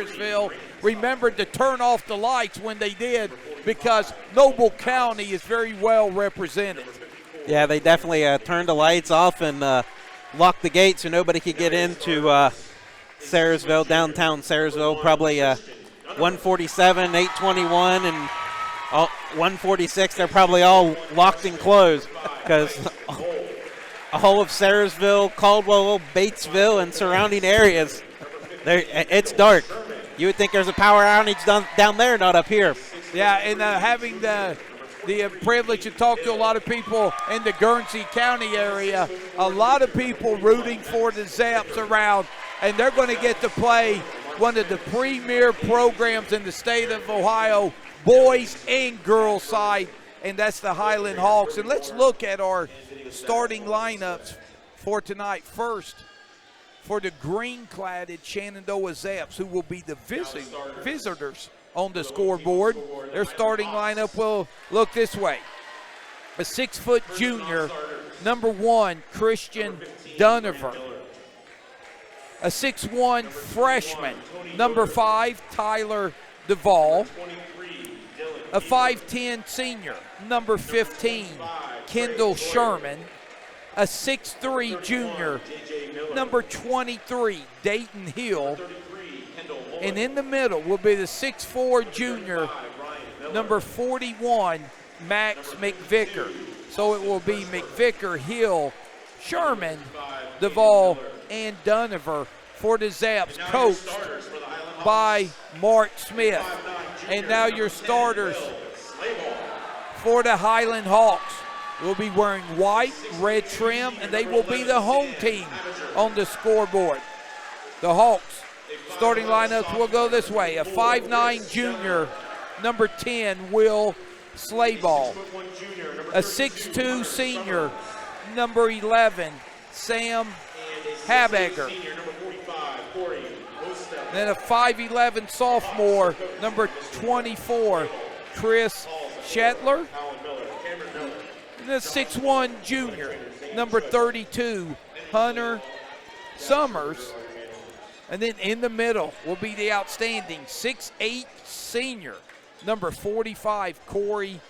Sarasville remembered to turn off the lights when they did, because Noble County is very well represented. Yeah, they definitely turned the lights off and locked the gate so nobody could get into Sarasville, downtown Sarasville. Probably 147, 821, and 146. They're probably all locked and closed because all of Sarasville, Caldwell, Batesville, and surrounding areas, it's dark. You would think there's a power outage down there, not up here. Yeah, and having the privilege to talk to a lot of people in the Guernsey County area, a lot of people rooting for the Zaps around, and they're going to get to play one of the premier programs in the state of Ohio, boys and girls side, and that's the Highland Hawks. And let's look at our starting lineups for tonight. First, for the green-cladded Shenandoah Zaps, who will be the visitors on the scoreboard. Their starting lineup will look this way. A 6-foot junior, number 1, Christian Dunover. A 6'1" freshman, number 5, Tyler Duvall. A 5'10" senior, number 15, Kendall Sherman. A 6'3" junior, number 23, Dayton Hill. And in the middle will be the 6'4" junior, number 41, Max McVicker. So it will be McVicker, Hill, Sherman, Duvall, and Dunover for the Zaps, coached by Mark Smith. And now your starters for the Highland Hawks will be wearing white, red trim, and they will be the home team on the scoreboard. The Hawks starting lineups will go this way. A 5'9" junior, number 10, Will Slayball. A 6'2" senior, number 11, Sam Habegger. Then a 5'11" sophomore, number 24, Chris Shetler. And a 6'1" junior, number 32, Hunter Summers. And then in the middle will be the outstanding 6'8" senior, number 45, Corey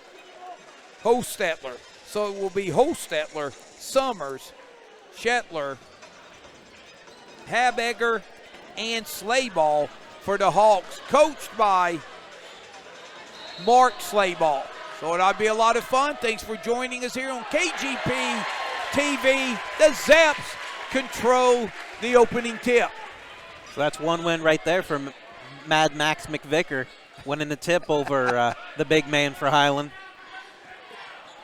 Hostetler. So it will be Hostetler, Summers, Shetler, Habegger, and Slayball for the Hawks, coached by Mark Slayball. So it'll be a lot of fun. Thanks for joining us here on KGP TV. The Zaps control the opening tip. So that's one win right there from Mad Max McVicker, winning the tip over the big man for Highland.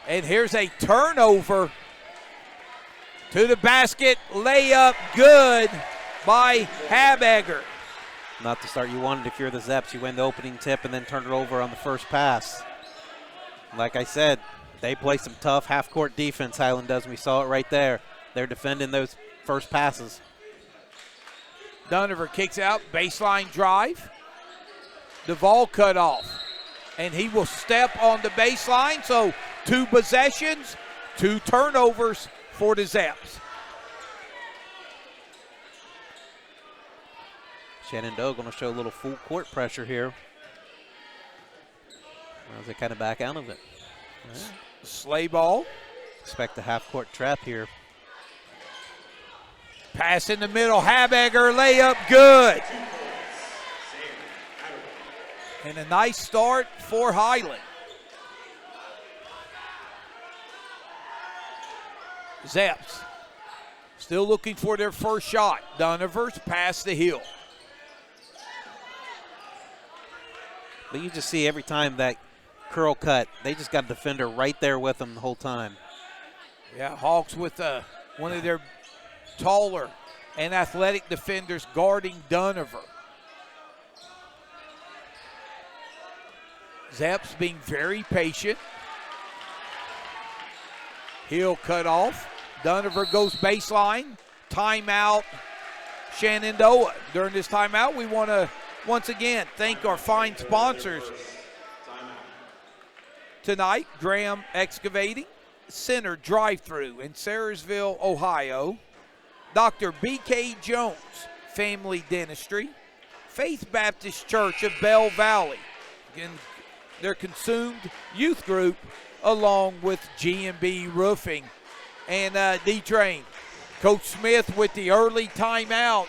And here's a turnover to the basket, layup good by Habegger. Not the start you wanted if you're the Zaps. You win the opening tip and then turn it over on the first pass. Like I said, they play some tough half-court defense, Highland does. We saw it right there. They're defending those first passes. Dunover kicks out, baseline drive. Duvall cut off, and he will step on the baseline. So 2 possessions, 2 turnovers for the Zaps. Shenandoah going to show a little full court pressure here as they kind of back out of it. Right. Slayball. Expect a half-court trap here. Pass in the middle, Habegger, layup good. And a nice start for Highland. Zaps still looking for their first shot. Dunover's past the hill. But you just see every time that curl cut, they just got a defender right there with them the whole time. Yeah, Hawks with one of their taller and athletic defenders guarding Dunover. Zaps being very patient. Hill cut off. Dunover goes baseline. Timeout, Shenandoah. During this timeout, we want to once again thank our fine sponsors tonight. Graham Excavating, Center Drive-Thru in Sarasville, Ohio. Dr. B.K. Jones Family Dentistry. Faith Baptist Church of Bell Valley. Again, their consumed youth group along with G&B Roofing and D-Train. Coach Smith with the early timeout.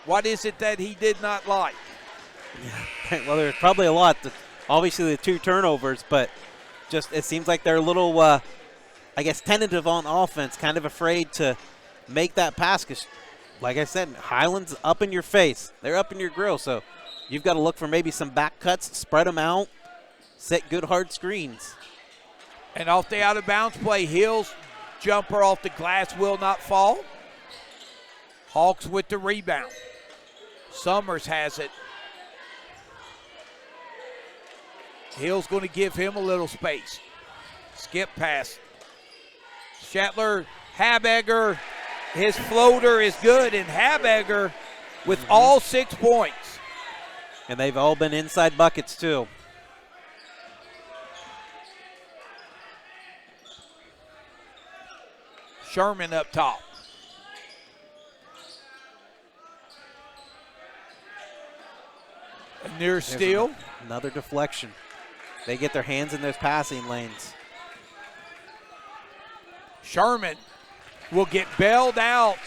What is it that he did not like? Well, there's probably a lot. Obviously, the 2 turnovers, but just it seems like they're a little, I guess, tentative on offense, kind of afraid to make that pass because, like I said, Highlands up in your face. They're up in your grill, so you've got to look for maybe some back cuts, spread them out, set good hard screens. And off the out-of-bounds play, Hill's jumper off the glass will not fall. Hawks with the rebound. Summers has it. Hill's going to give him a little space. Skip pass. Shetler, Habegger, his floater is good, and Habegger with all 6 points. And they've all been inside buckets, too. Sherman up top. And near steal. Another deflection. They get their hands in those passing lanes. Sherman will get bailed out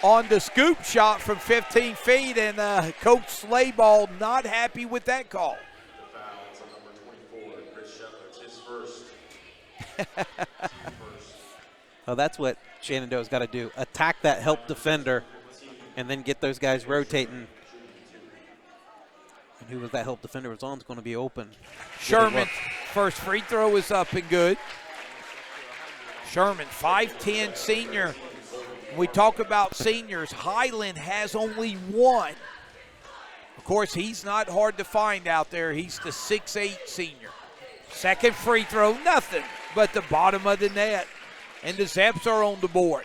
on the scoop shot from 15 feet, and Coach Slayball not happy with that call. The foul on number 24, Chris Shetler, his first. Well, that's what Shenandoah's got to do. Attack that help defender and then get those guys rotating. And who was that help defender was on is going to be open. Sherman's first free throw is up and good. Sherman, 5'10", senior. When we talk about seniors, Highland has only 1. Of course, he's not hard to find out there. He's the 6'8" senior. Second free throw, nothing but the bottom of the net. And the Zeps are on the board.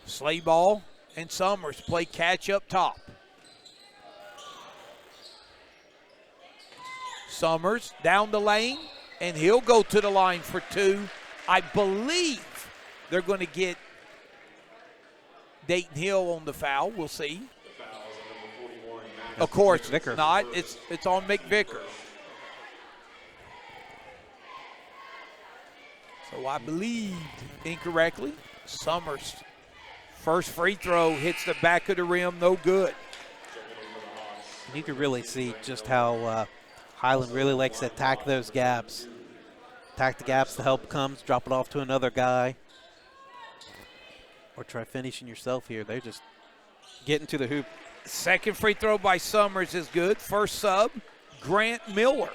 Slayball and Summers play catch up top. Summers down the lane, and he'll go to the line for 2. I believe they're going to get Dayton Hill on the foul. We'll see. Of course, not. It's on McVicker. So I believed incorrectly. Summers' first free throw hits the back of the rim, no good. You can really see just how Highland really likes to attack those gaps. Attack the gaps, the help comes, drop it off to another guy. Or try finishing yourself here. They're just getting to the hoop. Second free throw by Summers is good. First sub, Grant Miller,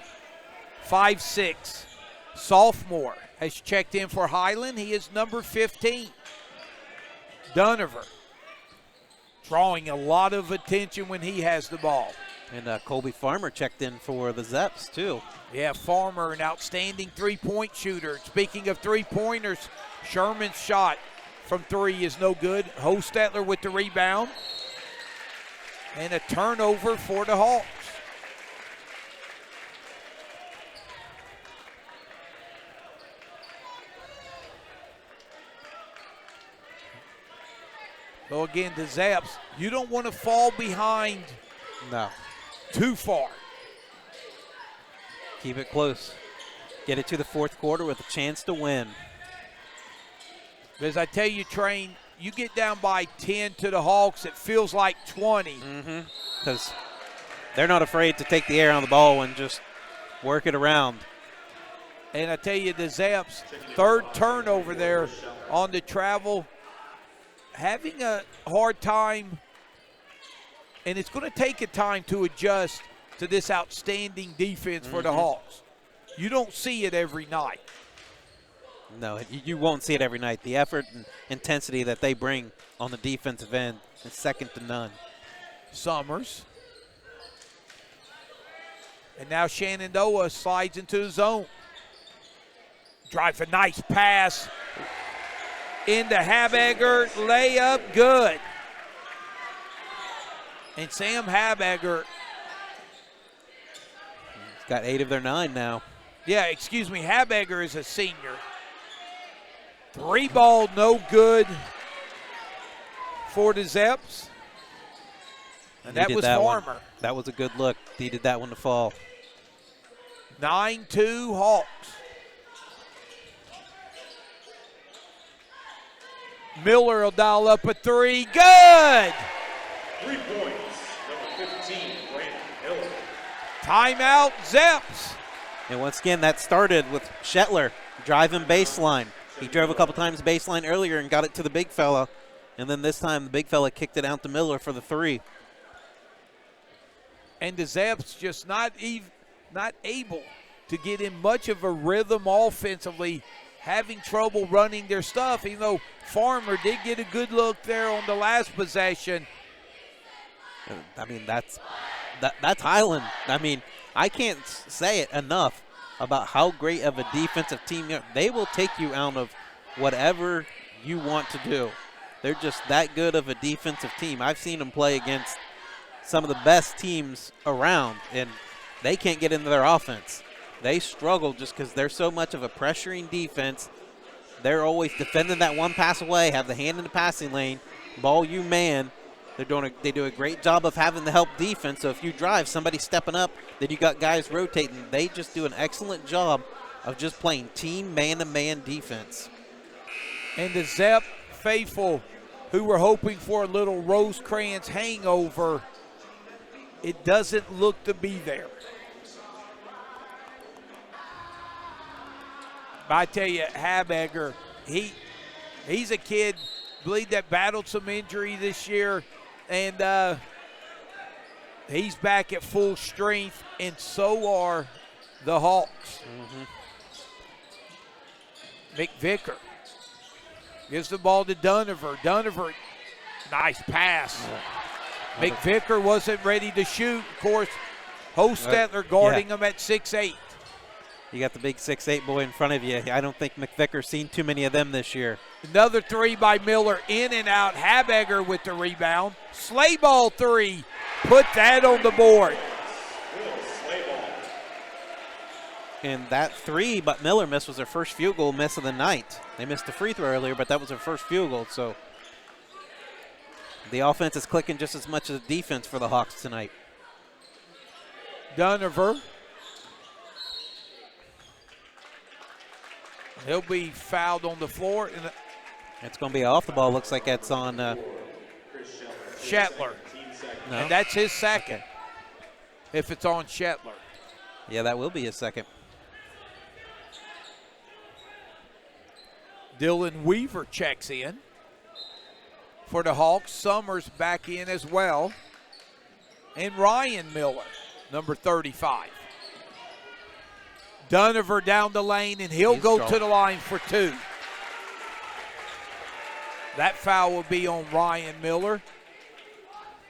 5'6", sophomore, has checked in for Highland. He is number 15. Dunover drawing a lot of attention when he has the ball. And Colby Farmer checked in for the Zeps, too. Yeah, Farmer, an outstanding three-point shooter. Speaking of three-pointers, Sherman's shot from 3 is no good. Hostetler with the rebound. And a turnover for the Hawks. So again, the Zaps, you don't want to fall behind too far. Keep it close. Get it to the fourth quarter with a chance to win. Because I tell you, Train, you get down by 10 to the Hawks, it feels like 20. Because they're not afraid to take the air on the ball and just work it around. And I tell you, the Zaps, third turnover there on the travel, having a hard time, and it's going to take a time to adjust to this outstanding defense for the Hawks. You don't see it every night. No, you won't see it every night. The effort and intensity that they bring on the defensive end is second to none. Summers. And now Shenandoah slides into the zone. Drives a nice pass into Habegger. Layup, good. And Sam Habegger. He's got 8 of their 9 now. Yeah, excuse me, Habegger is a senior. 3 ball, no good. for the Zeps. And that was Farmer. That was a good look. Needed that one to fall. 9-2 Hawks. Miller will dial up a three. Good! 3 points, number 15, Brandon Miller. Timeout, Zeps. And once again, that started with Shetler driving baseline. He drove a couple times baseline earlier and got it to the big fella. And then this time, the big fella kicked it out to Miller for the three. And the Zeps just not able to get in much of a rhythm offensively, having trouble running their stuff, even though Farmer did get a good look there on the last possession. I mean, that's Highland. I mean, I can't say it enough about how great of a defensive team they will take you out of whatever you want to do. They're just that good of a defensive team. I've seen them play against some of the best teams around, and they can't get into their offense. They struggle just because they're so much of a pressuring defense. They're always defending that one pass away, have the hand in the passing lane, ball you man. They do a great job of having the help defense. So if you drive, somebody stepping up, then you got guys rotating. They just do an excellent job of just playing team man-to-man defense. And the Zep faithful who were hoping for a little Rosecrans hangover, it doesn't look to be there. But I tell you, Habegger, he's a kid, believe that battled some injury this year, and he's back at full strength, and so are the Hawks. McVicker gives the ball to Dunover. Dunover, nice pass. McVicker wasn't ready to shoot. Of course, Hostetler guarding him at 6'8". You got the big 6'8" boy in front of you. I don't think McVicker's seen too many of them this year. Another three by Miller, in and out. Habegger with the rebound. Slayball three, put that on the board. And that three, but Miller missed, was their first field goal miss of the night. They missed a free throw earlier, but that was their first field goal. So the offense is clicking just as much as the defense for the Hawks tonight. Dunover. He'll be fouled on the floor. It's going to be off the ball. Looks like that's on Shetler. No. And that's his second, if it's on Shetler. Yeah, that will be his second. Dylan Weaver checks in for the Hawks. Summers back in as well. And Ryan Miller, number 35. Dunover down the lane, and he'll go to the line for two. That foul will be on Ryan Miller.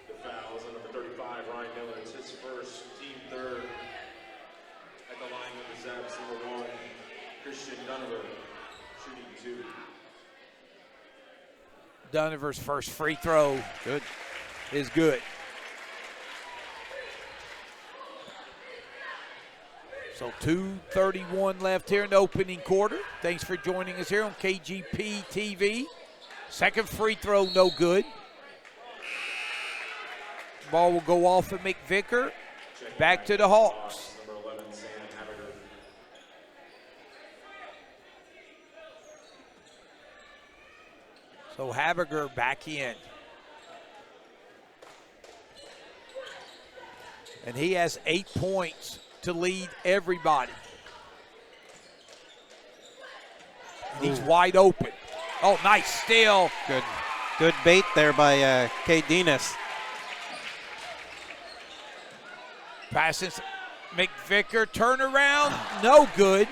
The foul is on number 35, Ryan Miller. It's his first, team third. At the line with the Zaps, number 1, Christian Dunover, shooting 2. Dunover's first free throw is good. So 2:31 left here in the opening quarter. Thanks for joining us here on KGP TV. Second free throw, no good. Ball will go off of McVicker. Back to the Hawks. Number 11, Sam Haberger. So Haberger back in. And he has 8 points to lead everybody. And he's wide open. Oh, nice steal. Good bait there by Candace. Passes McVicker, turnaround, no good.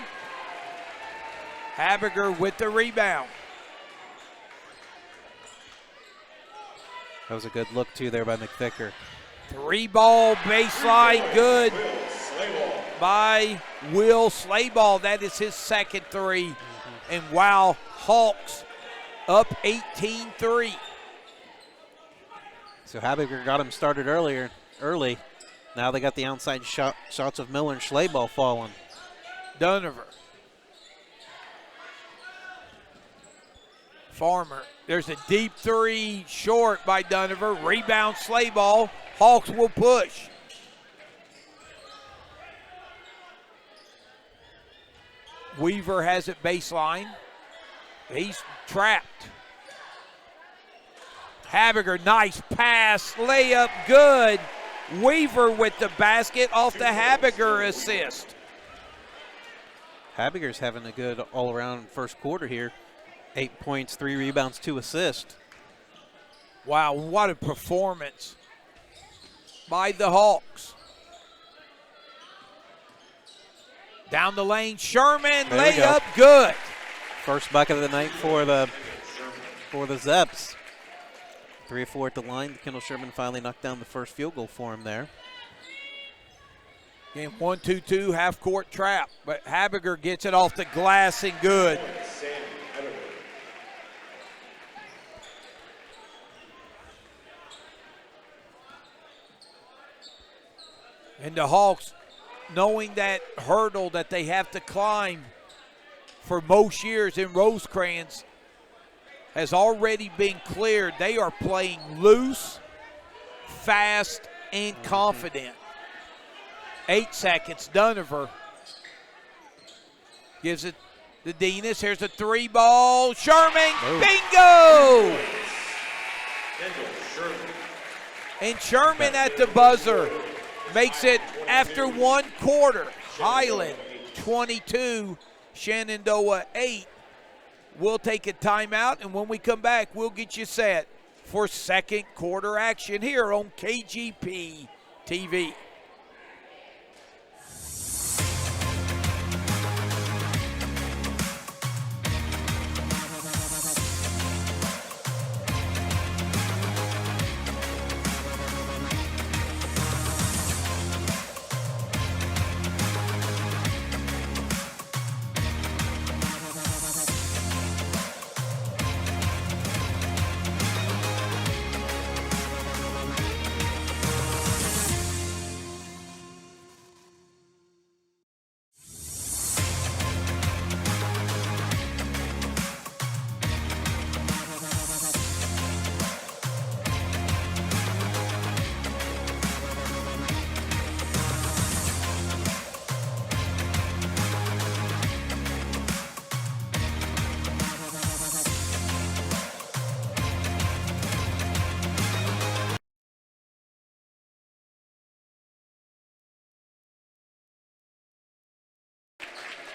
Haberger with the rebound. That was a good look, too, there by McVicker. Three ball baseline, good by Will Slayball. That is his second three. And wow, Hawks up 18-3. So Haberger got him started early. Now they got the outside shots of Miller and Slayball falling. Dunover. Farmer. There's a deep three short by Dunover. Rebound, slay ball. Hawks will push. Weaver has it baseline. He's trapped. Habiger, nice pass, layup, good. Weaver with the basket off the Habiger assist. Habiger's having a good all-around first quarter here. 8 points, 3 rebounds, 2 assists. Wow, what a performance by the Hawks. Down the lane, Sherman, layup, good. First bucket of the night for the Zeps. 3 or 4 at the line. Kendall Sherman finally knocked down the first field goal for him there. Game 1-2-2, half-court trap, but Habiger gets it off the glass and good. And the Hawks, knowing that hurdle that they have to climb for most years in Rosecrans, has already been cleared. They are playing loose, fast, and confident. 8 seconds, Dunover gives it to Denis. Here's a 3 ball. Sherman, bingo! And Sherman at the buzzer makes it after 1 quarter. Highland 22, Shenandoah 8. We'll take a timeout, and when we come back, we'll get you set for second quarter action here on KGP TV.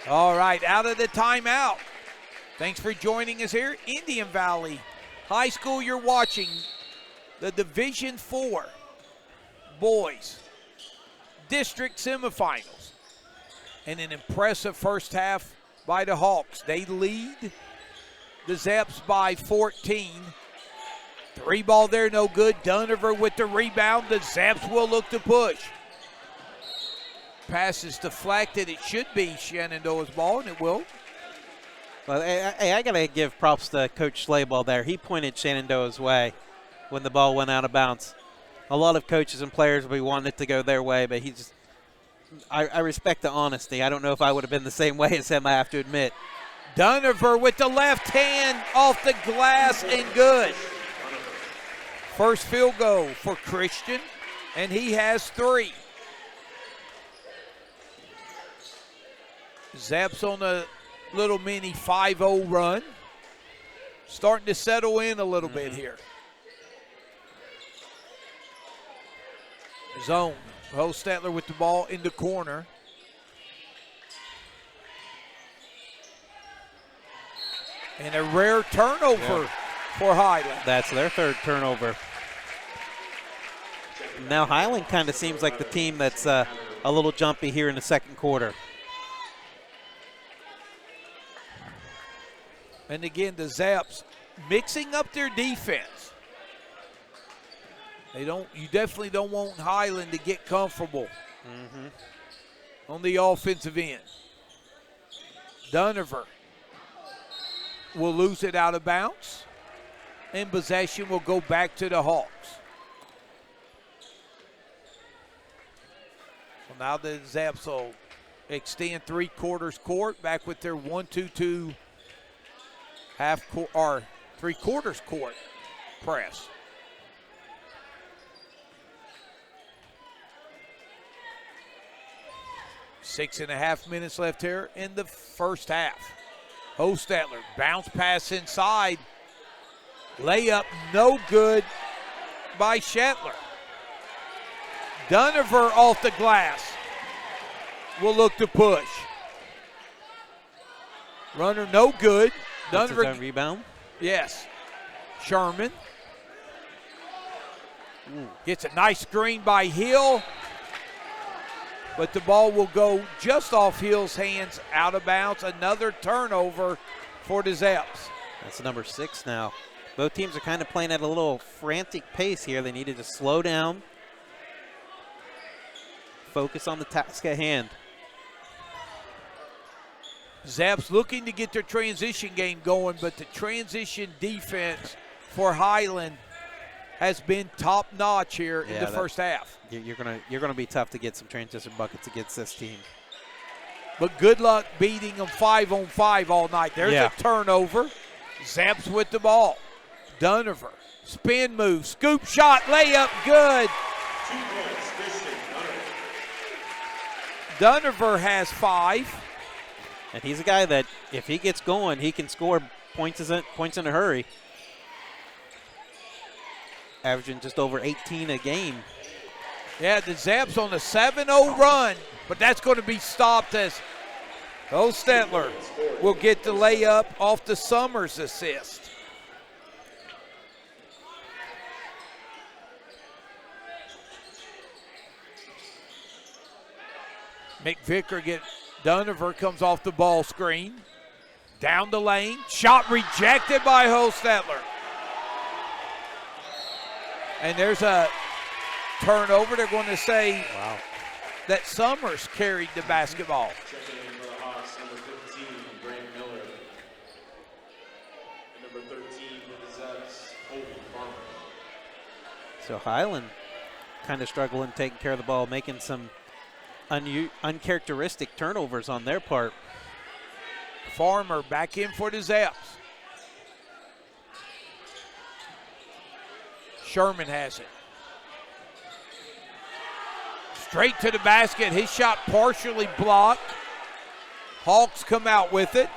All right, out of the timeout. Thanks for joining us here. Indian Valley High School, you're watching the Division IV boys district semifinals. And an impressive first half by the Hawks. They lead the Zeps by 14. 3 ball there, no good. Dunover with the rebound. The Zeps will look to push. Pass is deflected. It should be Shenandoah's ball, and it will. Well, hey, I got to give props to Coach Slayball there. He pointed Shenandoah's way when the ball went out of bounds. A lot of coaches and players would be wanting it to go their way, but he just – I respect the honesty. I don't know if I would have been the same way as him, I have to admit. Dunover with the left hand off the glass and good. First field goal for Christian, and he has 3. Zeps on a little mini 5-0 run. Starting to settle in a little bit here. Zone. Hostetler with the ball in the corner. And a rare turnover for Highland. That's their 3rd turnover. Now Highland kind of seems like the team that's a little jumpy here in the second quarter. And again, the Zaps mixing up their defense. You definitely don't want Highland to get comfortable on the offensive end. Dunover will lose it out of bounds, and possession will go back to the Hawks. So now the Zaps will extend 3/4 court back with their 1-2-2 half court or 3/4 court press. Six and a half minutes left here in the first half. Hostetler, bounce pass inside. Layup no good by Shetler. Dunover off the glass. Will look to push. Runner no good. Dunover rebound. Yes. Sherman. Gets a nice screen by Hill. But the ball will go just off Hill's hands, out of bounds. Another turnover for the Zeps. That's number 6 now. Both teams are kind of playing at a little frantic pace here. They needed to slow down, focus on the task at hand. Zeps looking to get their transition game going, but the transition defense for Highland has been top-notch here in the first half. You're gonna be tough to get some transition buckets against this team. But good luck beating them 5-on-5 all night. There's a turnover. Zeps with the ball. Dunover, spin move, scoop shot, layup, good. 2 points, Christian Dunover has 5. And he's a guy that, if he gets going, he can score points in a hurry. Averaging just over 18 a game. Yeah, the Zaps on a 7-0 run, but that's going to be stopped as Hostetler will get the layup off the Summers assist. McVicker Dunover comes off the ball screen. Down the lane. Shot rejected by Hostetler. And there's a turnover. They're going to say that Summers carried the basketball. Checking in for the Hawks, number 15, Grant Miller. And number 13 for the Zeps, Colton Farmer. So Highland kind of struggling taking care of the ball, making some uncharacteristic turnovers on their part. Farmer back in for the Zeps. Sherman has it. Straight to the basket. His shot partially blocked. Hawks come out with it.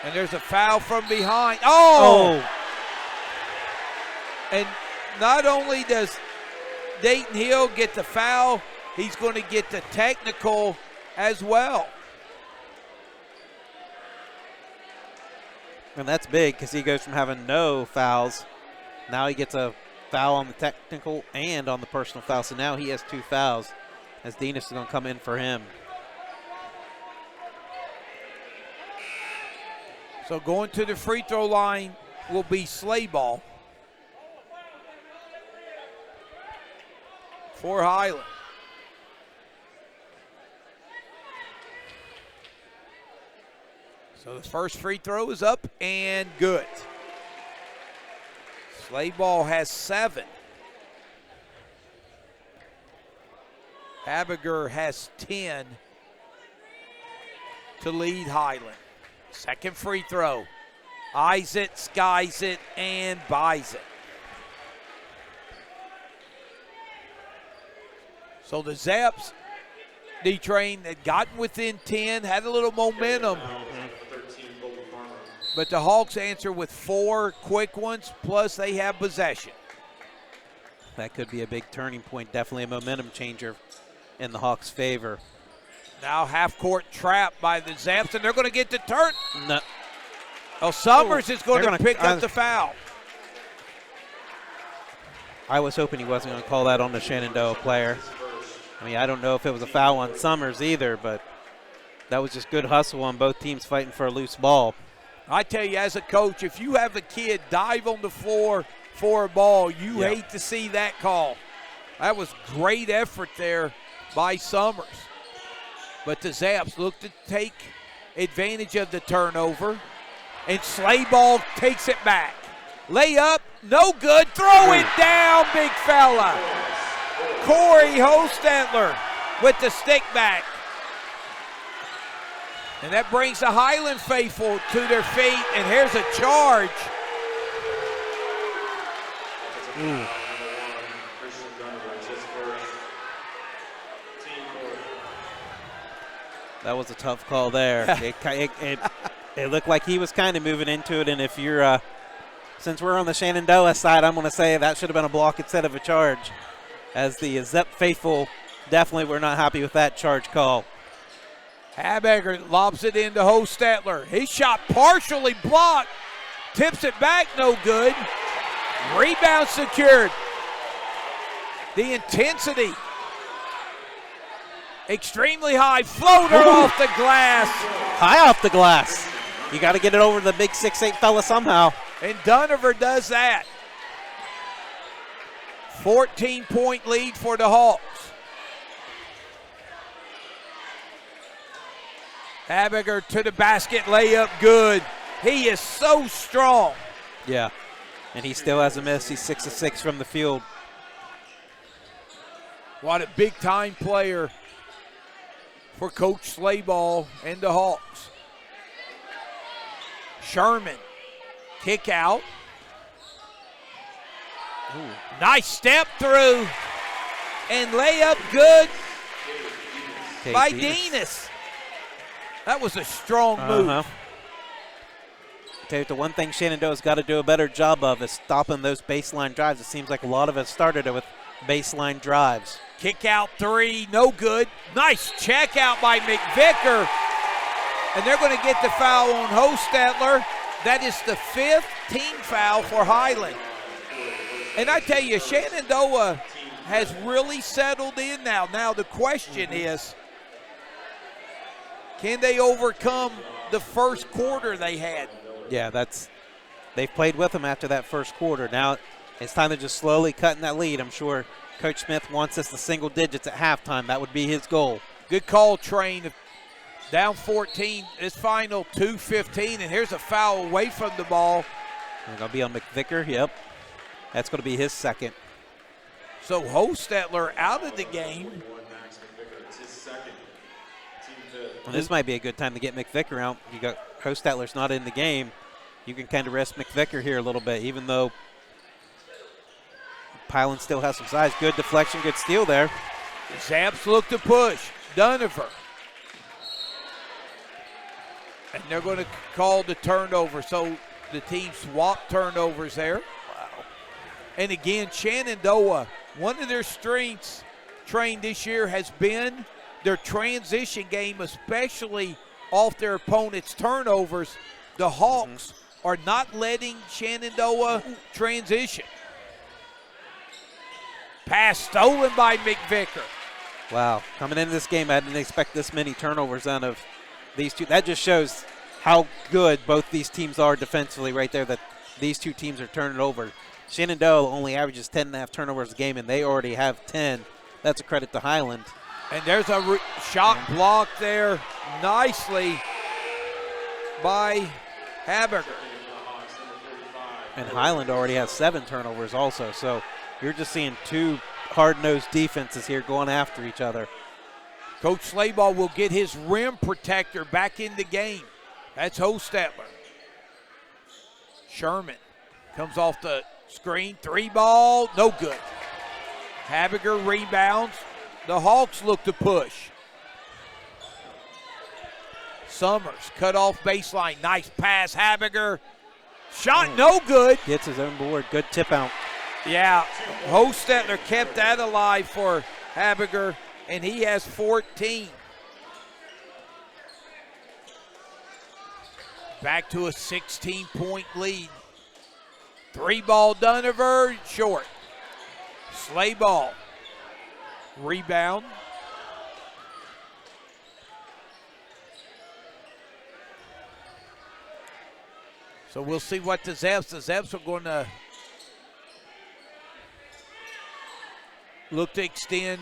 And there's a foul from behind. Oh! And not only does Dayton Hill get the foul, he's going to get the technical as well. And that's big because he goes from having no fouls. Now he gets a foul on the technical and on the personal foul. So now he has 2 fouls as Dinas is going to come in for him. So going to the free throw line will be Slayball for Highland. So the first free throw is up and good. Slayball has 7. Habiger has 10 to lead Highland. Second free throw. Eyes it, skies it, and buys it. So the Zaps, D-Train, had gotten within 10, had a little momentum. But the Hawks answer with 4 quick ones, plus they have possession. That could be a big turning point, definitely a momentum changer in the Hawks' favor. Now half-court trap by the Zaps, and they're going to get the turn. No. Oh, Summers is going to pick up the foul. I was hoping he wasn't going to call that on the Shenandoah player. I mean, I don't know if it was a foul on Summers either, but that was just good hustle on both teams fighting for a loose ball. I tell you, as a coach, if you have a kid dive on the floor for a ball, you hate to see that call. That was great effort there by Summers. But the Zaps look to take advantage of the turnover, and Slayball takes it back. Layup, no good. Throw it down, big fella. Corey Hostetler with the stick back. And that brings the Highland faithful to their feet, and here's a charge. Ooh. That was a tough call there. It looked like he was kind of moving into it, and if you're, since we're on the Shenandoah side, I'm going to say that should have been a block instead of a charge, as the Zepp faithful definitely were not happy with that charge call. Habegger lobs it into Hostetler. His shot partially blocked, tips it back, no good. Rebound secured. The intensity extremely high. Floater off the glass. High off the glass. You got to get it over the big 6'8" fella somehow. And Dunover does that. 14-point lead for the Hawks. Habegger to the basket, layup good. He is so strong. Yeah, and he still has a miss. He's 6 of 6 from the field. What a big-time player for Coach Slayball and the Hawks. Sherman, kick out. Ooh. Nice step through. And layup good by Denis. That was a strong move. Tell you, the one thing Shenandoah's got to do a better job of is stopping those baseline drives. It seems like a lot of it started with baseline drives. Kick out three, no good. Nice check out by McVicker. And they're going to get the foul on Hostetler. That is the 5th team foul for Highland. And I tell you, Shenandoah has really settled in now. Now the question is, can they overcome the first quarter they had? Yeah, they've played with them after that first quarter. Now it's time to just slowly cutting that lead. I'm sure Coach Smith wants us to single digits at halftime. That would be his goal. Good call, Train. Down 14, it's final 2:15, and here's a foul away from the ball. And it'll be on McVicker, yep. That's going to be his second. So Hostetler out of the game. Well, this might be a good time to get McVicker out. You got Hostetler's not in the game. You can kind of rest McVicker here a little bit, even though Hiland still has some size. Good deflection, good steal there. Zaps look to push. Dunover. And they're going to call the turnover. So the team swap turnovers there. Wow. And again, Shenandoah, one of their strengths trained this year has been their transition game, especially off their opponent's turnovers. The Hawks are not letting Shenandoah transition. Pass stolen by McVicker. Wow, coming into this game, I didn't expect this many turnovers out of these two. That just shows how good both these teams are defensively right there, that these two teams are turning over. Shenandoah only averages 10.5 turnovers a game, and they already have 10. That's a credit to Hiland. And there's a shot block there nicely by Habegger. And Hiland already has 7 turnovers also, so you're just seeing two hard-nosed defenses here going after each other. Coach Slayball will get his rim protector back in the game. That's Hostetler. Sherman comes off the screen, 3-ball, no good. Habegger rebounds. The Hawks look to push. Summers cut off baseline. Nice pass, Habegger. Shot no good. Gets his own board. Good tip out. Yeah, Hostetler kept that alive for Habegger, and he has 14. Back to a 16-point lead. 3-ball Dunover, short. Slayball. Rebound. So we'll see what the Zeps are going to look to extend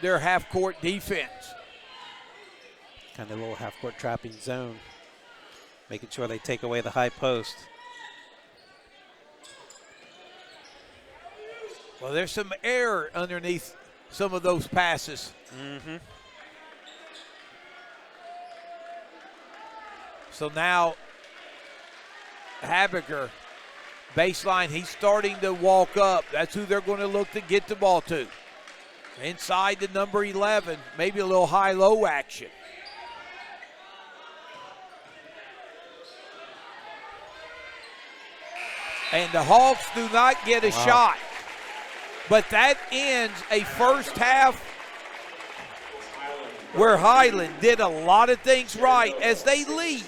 their half-court defense. Kind of a little half-court trapping zone, making sure they take away the high post. Well, there's some air underneath some of those passes. So now Habiger, baseline, he's starting to walk up. That's who they're going to look to get the ball to. Inside the number 11, maybe a little high-low action. And the Hawks do not get a shot. But that ends a first half where Highland did a lot of things right as they lead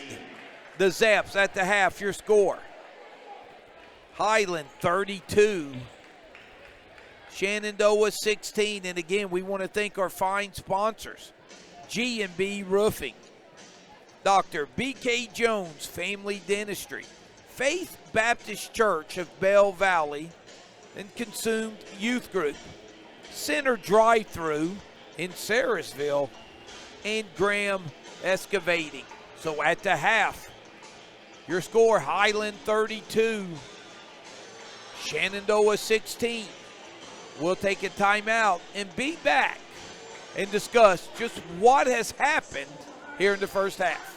the Zaps at the half. Your score: Highland 32, Shenandoah 16. And again, we want to thank our fine sponsors: G&B Roofing, Dr. B.K. Jones Family Dentistry, Faith Baptist Church of Bell Valley, and Consumed Youth Group, Center Drive-Thru in Sarasville, and Graham Excavating. So at the half, your score: Highland 32, Shenandoah 16. We'll take a timeout and be back and discuss just what has happened here in the first half.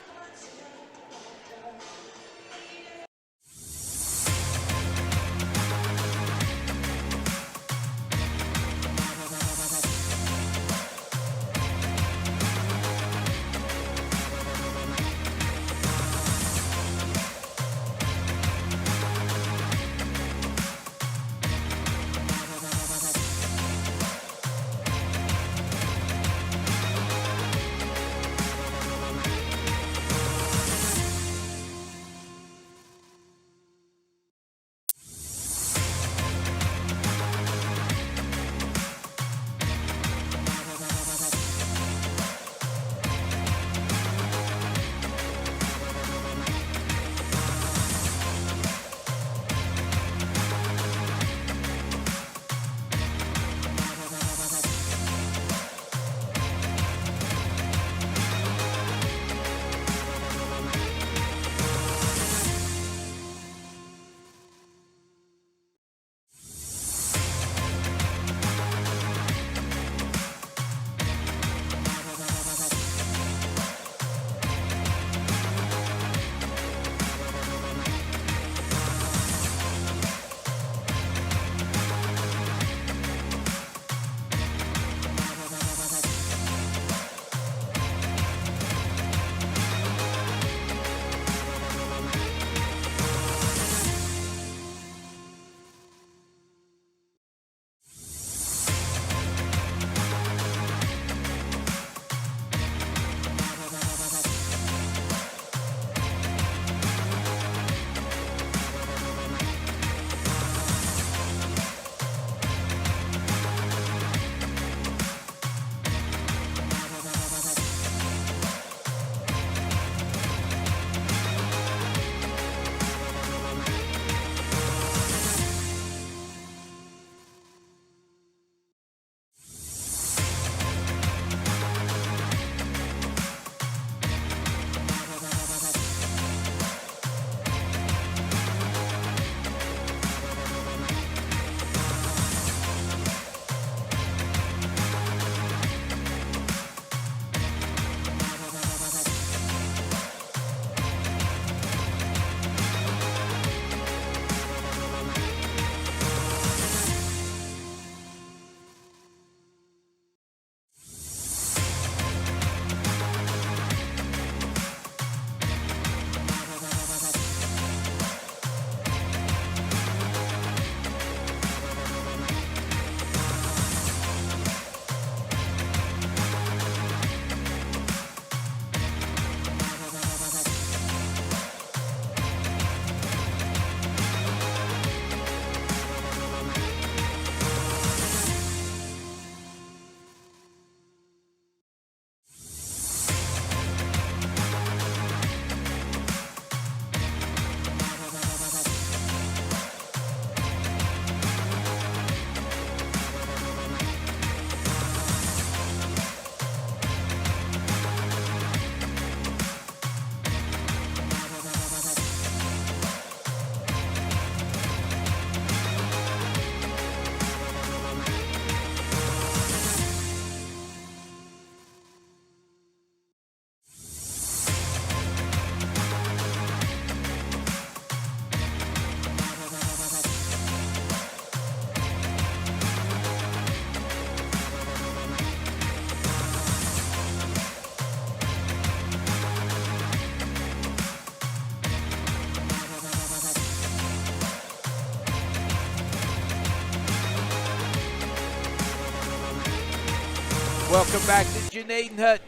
Welcome back to Janaden Hutton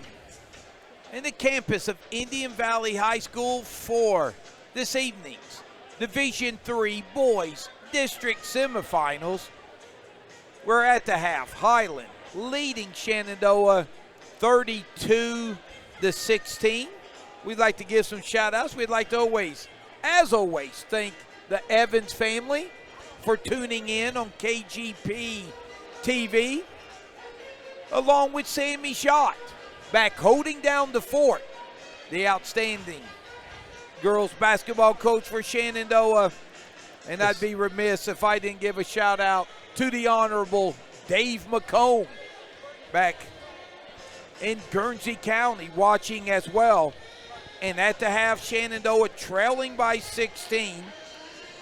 and the campus of Indian Valley High School for this evening's Division III Boys District Semifinals. We're at the half. Highland leading Shenandoah 32-16. We'd like to give some shout-outs. We'd like to as always, thank the Evans family for tuning in on KGP TV, along with Sammy Schott, back holding down the fort, the outstanding girls basketball coach for Shenandoah. And I'd be remiss if I didn't give a shout-out to the Honorable Dave McComb, back in Guernsey County, watching as well. And at the half, Shenandoah trailing by 16.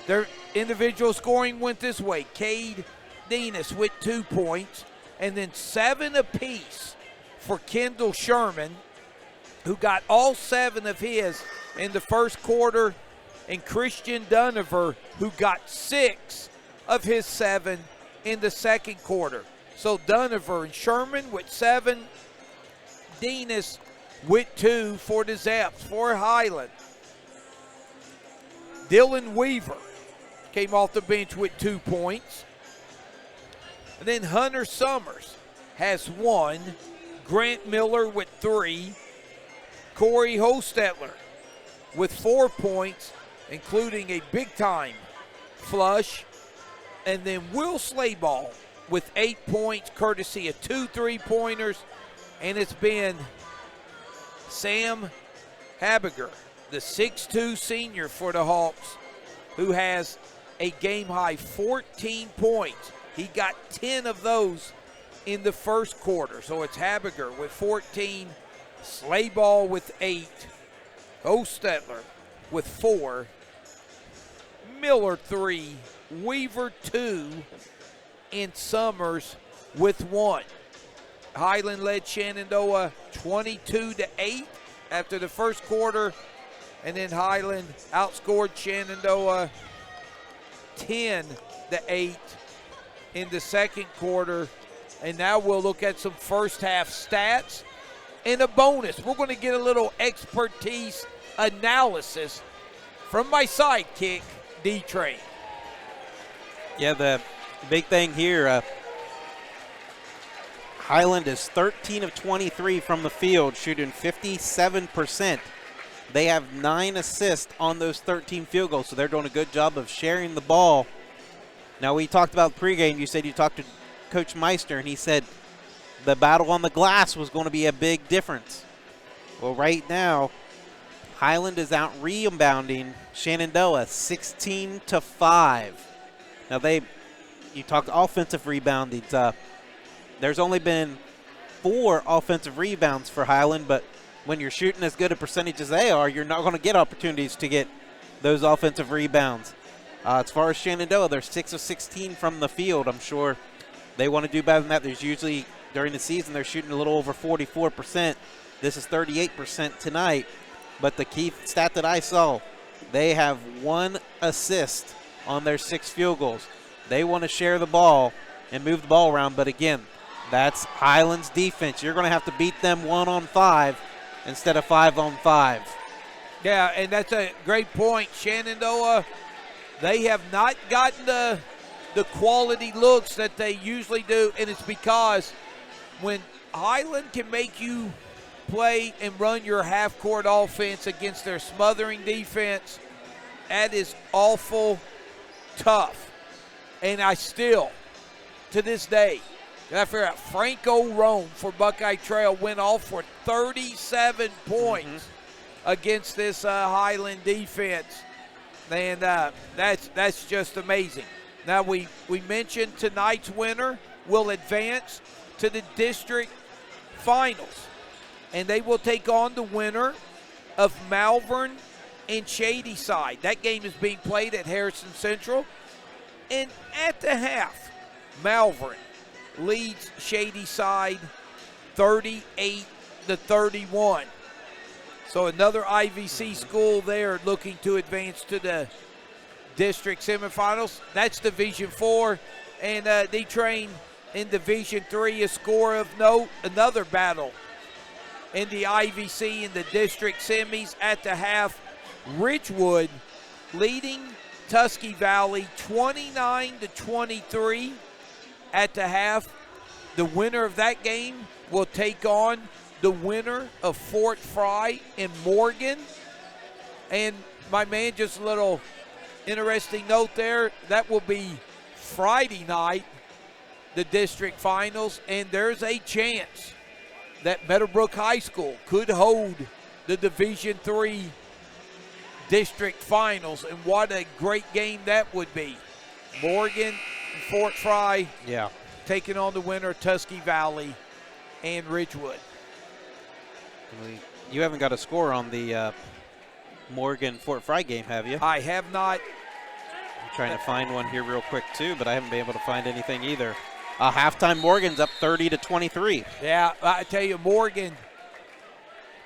Their individual scoring went this way. Cade Denis with 2 points, and then 7 apiece for Kendall Sherman, who got all 7 of his in the first quarter, and Christian Dunover, who got 6 of his 7 in the second quarter. So Dunover and Sherman with 7, Denis with 2 for the Zeps for Highland. Dylan Weaver came off the bench with 2 points. And then Hunter Summers has 1. Grant Miller with 3. Corey Hostetler with 4 points, including a big-time flush. And then Will Slayball with 8 points, courtesy of 2 3-pointers. And it's been Sam Habiger, the 6'2 senior for the Hawks, who has a game-high 14 points. He got 10 of those in the first quarter. So it's Habiger with 14, Slayball with 8, Hostetler with 4, Miller 3, Weaver 2, and Summers with 1. Highland led Shenandoah 22-8 after the first quarter, and then Highland outscored Shenandoah 10-8 in the second quarter. And now we'll look at some first half stats and a bonus. We're going to get a little expertise analysis from my sidekick, D-Train. Yeah, the big thing here, Highland is 13 of 23 from the field, shooting 57%. They have 9 assists on those 13 field goals, so they're doing a good job of sharing the ball. Now, we talked about pregame. You said you talked to Coach Meister, and he said the battle on the glass was going to be a big difference. Well, right now, Highland is out rebounding Shenandoah 16-5. Now, you talked offensive reboundings. There's only been 4 offensive rebounds for Highland, but when you're shooting as good a percentage as they are, you're not going to get opportunities to get those offensive rebounds. As far as Shenandoah, they're 6 of 16 from the field. I'm sure they want to do better than that. There's usually, during the season, they're shooting a little over 44%. This is 38% tonight. But the key stat that I saw, they have 1 assist on their 6 field goals. They want to share the ball and move the ball around, but again, that's Highland's defense. You're going to have to beat them 1-on-5 instead of 5-on-5. Yeah, and that's a great point. Shenandoah, they have not gotten the quality looks that they usually do, and it's because when Highland can make you play and run your half-court offense against their smothering defense, that is awful tough. And I still, to this day, I figure out Franco Rome for Buckeye Trail went off for 37 points against this Highland defense. And that's just amazing. Now, we mentioned tonight's winner will advance to the district finals. And they will take on the winner of Malvern and Shady side. That game is being played at Harrison Central. And at the half, Malvern leads Shady side 38-31. So another IVC school there looking to advance to the district semifinals. That's Division 4. And D-Train, in Division III, a score of note, another battle in the IVC in the district semis at the half. Ridgewood leading Tusky Valley 29-23 at the half. The winner of that game will take on the winner of Fort Fry and Morgan. And my man, just a little interesting note there, that will be Friday night, the district finals, and there's a chance that Meadowbrook High School could hold the Division III district finals, and what a great game that would be. Morgan and Fort Fry taking on the winner of Tusky Valley and Ridgewood. You haven't got a score on the Morgan-Fort Fry game, have you? I have not. I'm trying to find one here real quick, too, but I haven't been able to find anything either. Halftime, Morgan's up 30-23. Yeah, I tell you, Morgan,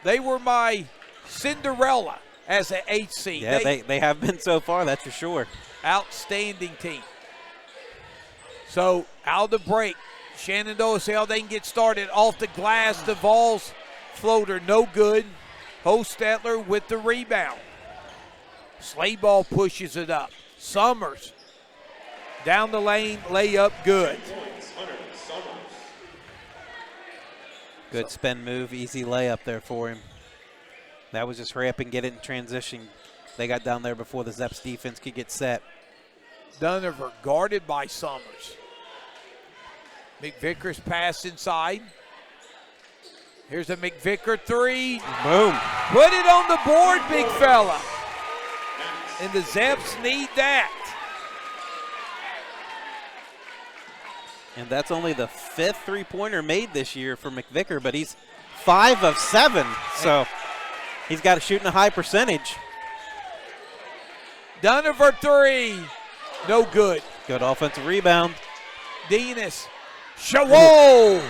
they were my Cinderella as an 8th seed. Yeah, they have been so far, that's for sure. Outstanding team. So, out of the break, Shenandoah see how they can get started. Off the glass, Duvall's floater, no good. Hostetler with the rebound. Slayball pushes it up. Summers down the lane, layup good. Good spin move, easy layup there for him. That was just hurry up and get it in transition. They got down there before the Zeps defense could get set. Dunover guarded by Summers. McVicker's pass inside. Here's a McVicker three. Boom. Put it on the board, big fella. And the Zeps need that. And that's only the 5th three-pointer made this year for McVicker, but he's 5 of 7, so he's got to shoot in a high percentage. Dunover three, no good. Good offensive rebound. Denis, whoa!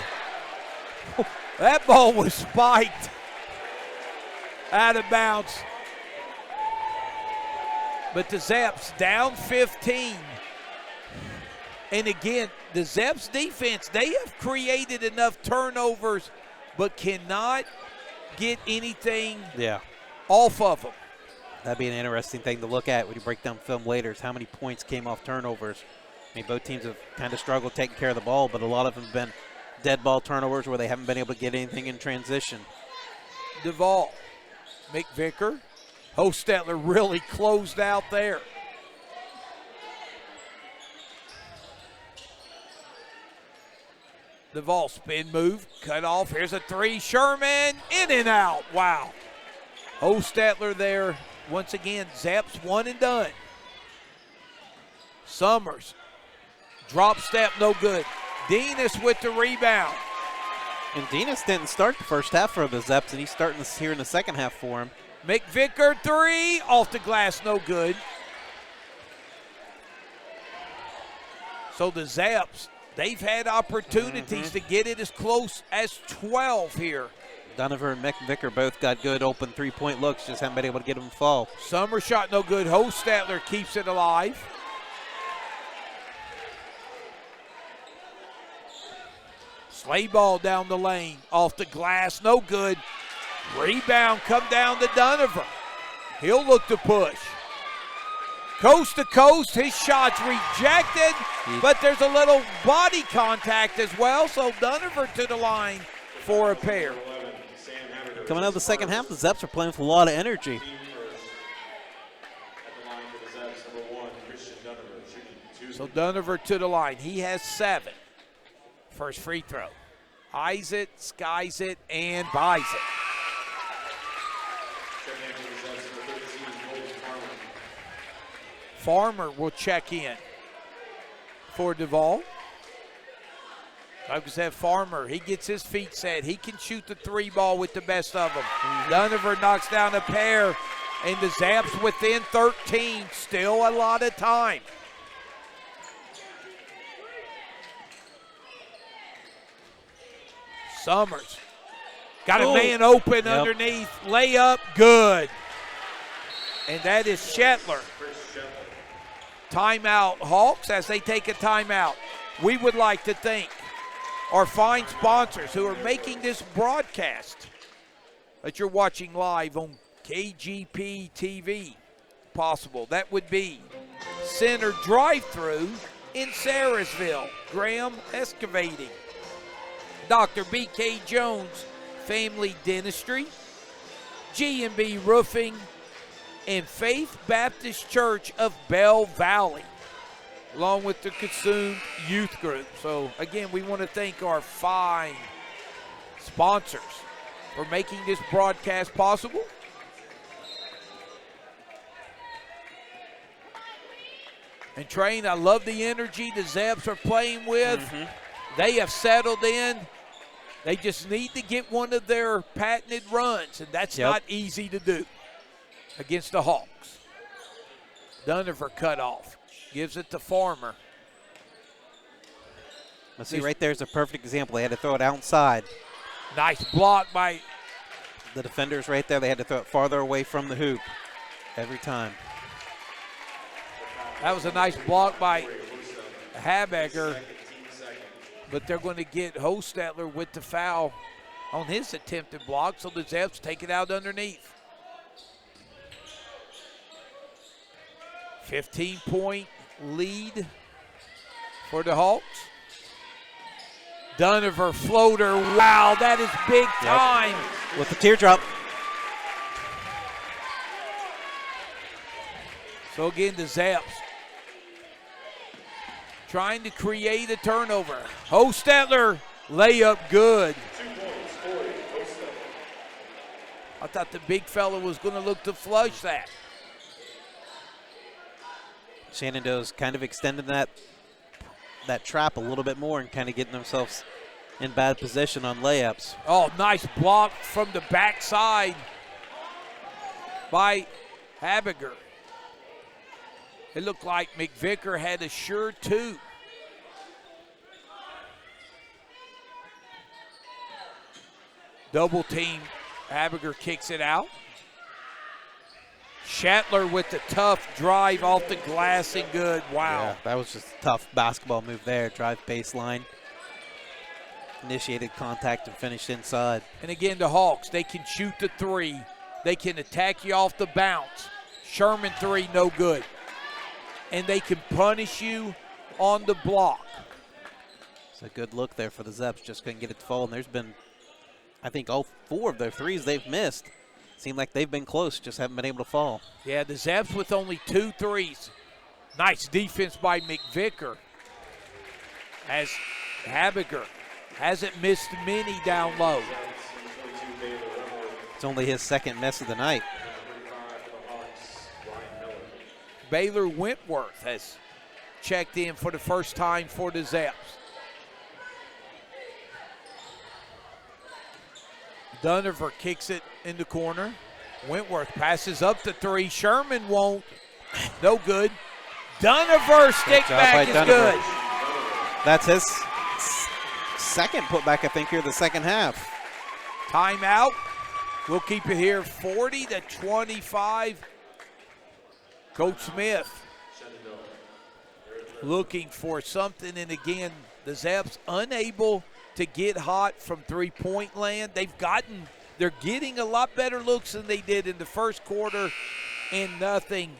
That ball was spiked out of bounds. But the Zeps down 15. And again, the Zeps defense, they have created enough turnovers but cannot get anything off of them. That'd be an interesting thing to look at when you break down film later, is how many points came off turnovers. I mean, both teams have kind of struggled taking care of the ball, but a lot of them have been dead ball turnovers where they haven't been able to get anything in transition. Duvall, McVicker, Hostetler really closed out there. Duvall spin move, cut off. Here's a three. Sherman in and out. Wow. Hostetler there. Once again, Zeps one and done. Summers. Drop step, no good. Denis with the rebound. And Denis didn't start the first half for the Zeps, and he's starting this here in the second half for him. McVicker three. Off the glass, no good. So the Zeps, they've had opportunities to get it as close as 12 here. Dunover and McVicker both got good open three-point looks, just haven't been able to get them to fall. Summer shot no good. Hostetler keeps it alive. Slay ball down the lane. Off the glass, no good. Rebound come down to Dunover. He'll look to push. Coast to coast, his shot's rejected, but there's a little body contact as well, so Dunover to the line for a pair. Coming out of the second half, the Zeps are playing with a lot of energy. So Dunover to the line. He has 7. First free throw. Eyes it, skies it, and buys it. Farmer will check in for Duvall. Like I said, Farmer, he gets his feet set. He can shoot the three ball with the best of them. Dunover knocks down a pair, and the Zaps within 13. Still a lot of time. Summers got a man open underneath. Layup, good. And that is Shetler. Timeout, Hawks, as they take a timeout. We would like to thank our fine sponsors who are making this broadcast that you're watching live on KGP TV possible. That would be Center Drive-Thru in Sarasville, Graham Excavating, Dr. B.K. Jones Family Dentistry, G&B Roofing, and Faith Baptist Church of Bell Valley, along with the Consumed Youth Group. So, again, we want to thank our fine sponsors for making this broadcast possible. And Train, I love the energy the Zeps are playing with. They have settled in. They just need to get one of their patented runs, and that's not easy to do against the Hawks. Dunover cut off. Gives it to Farmer. Let's see, right there's a perfect example. They had to throw it outside. Nice block by the defenders right there. They had to throw it farther away from the hoop every time. That was a nice block by Habegger, but they're going to get Hostetler with the foul on his attempted block, so the Zeps take it out underneath. 15-point lead for the Hawks. Dunover floater. Wow, that is big time. With the teardrop. So again, the Zeps trying to create a turnover. Hostetler, layup good. I thought the big fella was going to look to flush that. Shenandoah's kind of extending that trap a little bit more and kind of getting themselves in bad position on layups. Oh, nice block from the backside by Habegger. It looked like McVicker had a sure two. Double team. Habegger kicks it out. Shatler with the tough drive off the glass and good. Wow. Yeah, that was just a tough basketball move there. Drive baseline. Initiated contact and finished inside. And again, the Hawks, they can shoot the three. They can attack you off the bounce. Sherman three, no good. And they can punish you on the block. It's a good look there for the Zeps. Just couldn't get it to fall. And there's been, I think, all four of their threes they've missed. Seem like they've been close, just haven't been able to fall. Yeah, the Zeps with only 2 threes. Nice defense by McVicker. As Habegger hasn't missed many down low. It's only his second miss of the night. Baylor Wentworth has checked in for the first time for the Zeps. Dunover kicks it in the corner. Wentworth passes up the three. Sherman won't. No good. Dunover stick back is good. That's his second putback, I think, here the second half. Timeout. We'll keep it here 40-25. Coach Smith looking for something, and again, the Zeps unable to get hot from three-point land. They're getting a lot better looks than they did in the first quarter, and nothing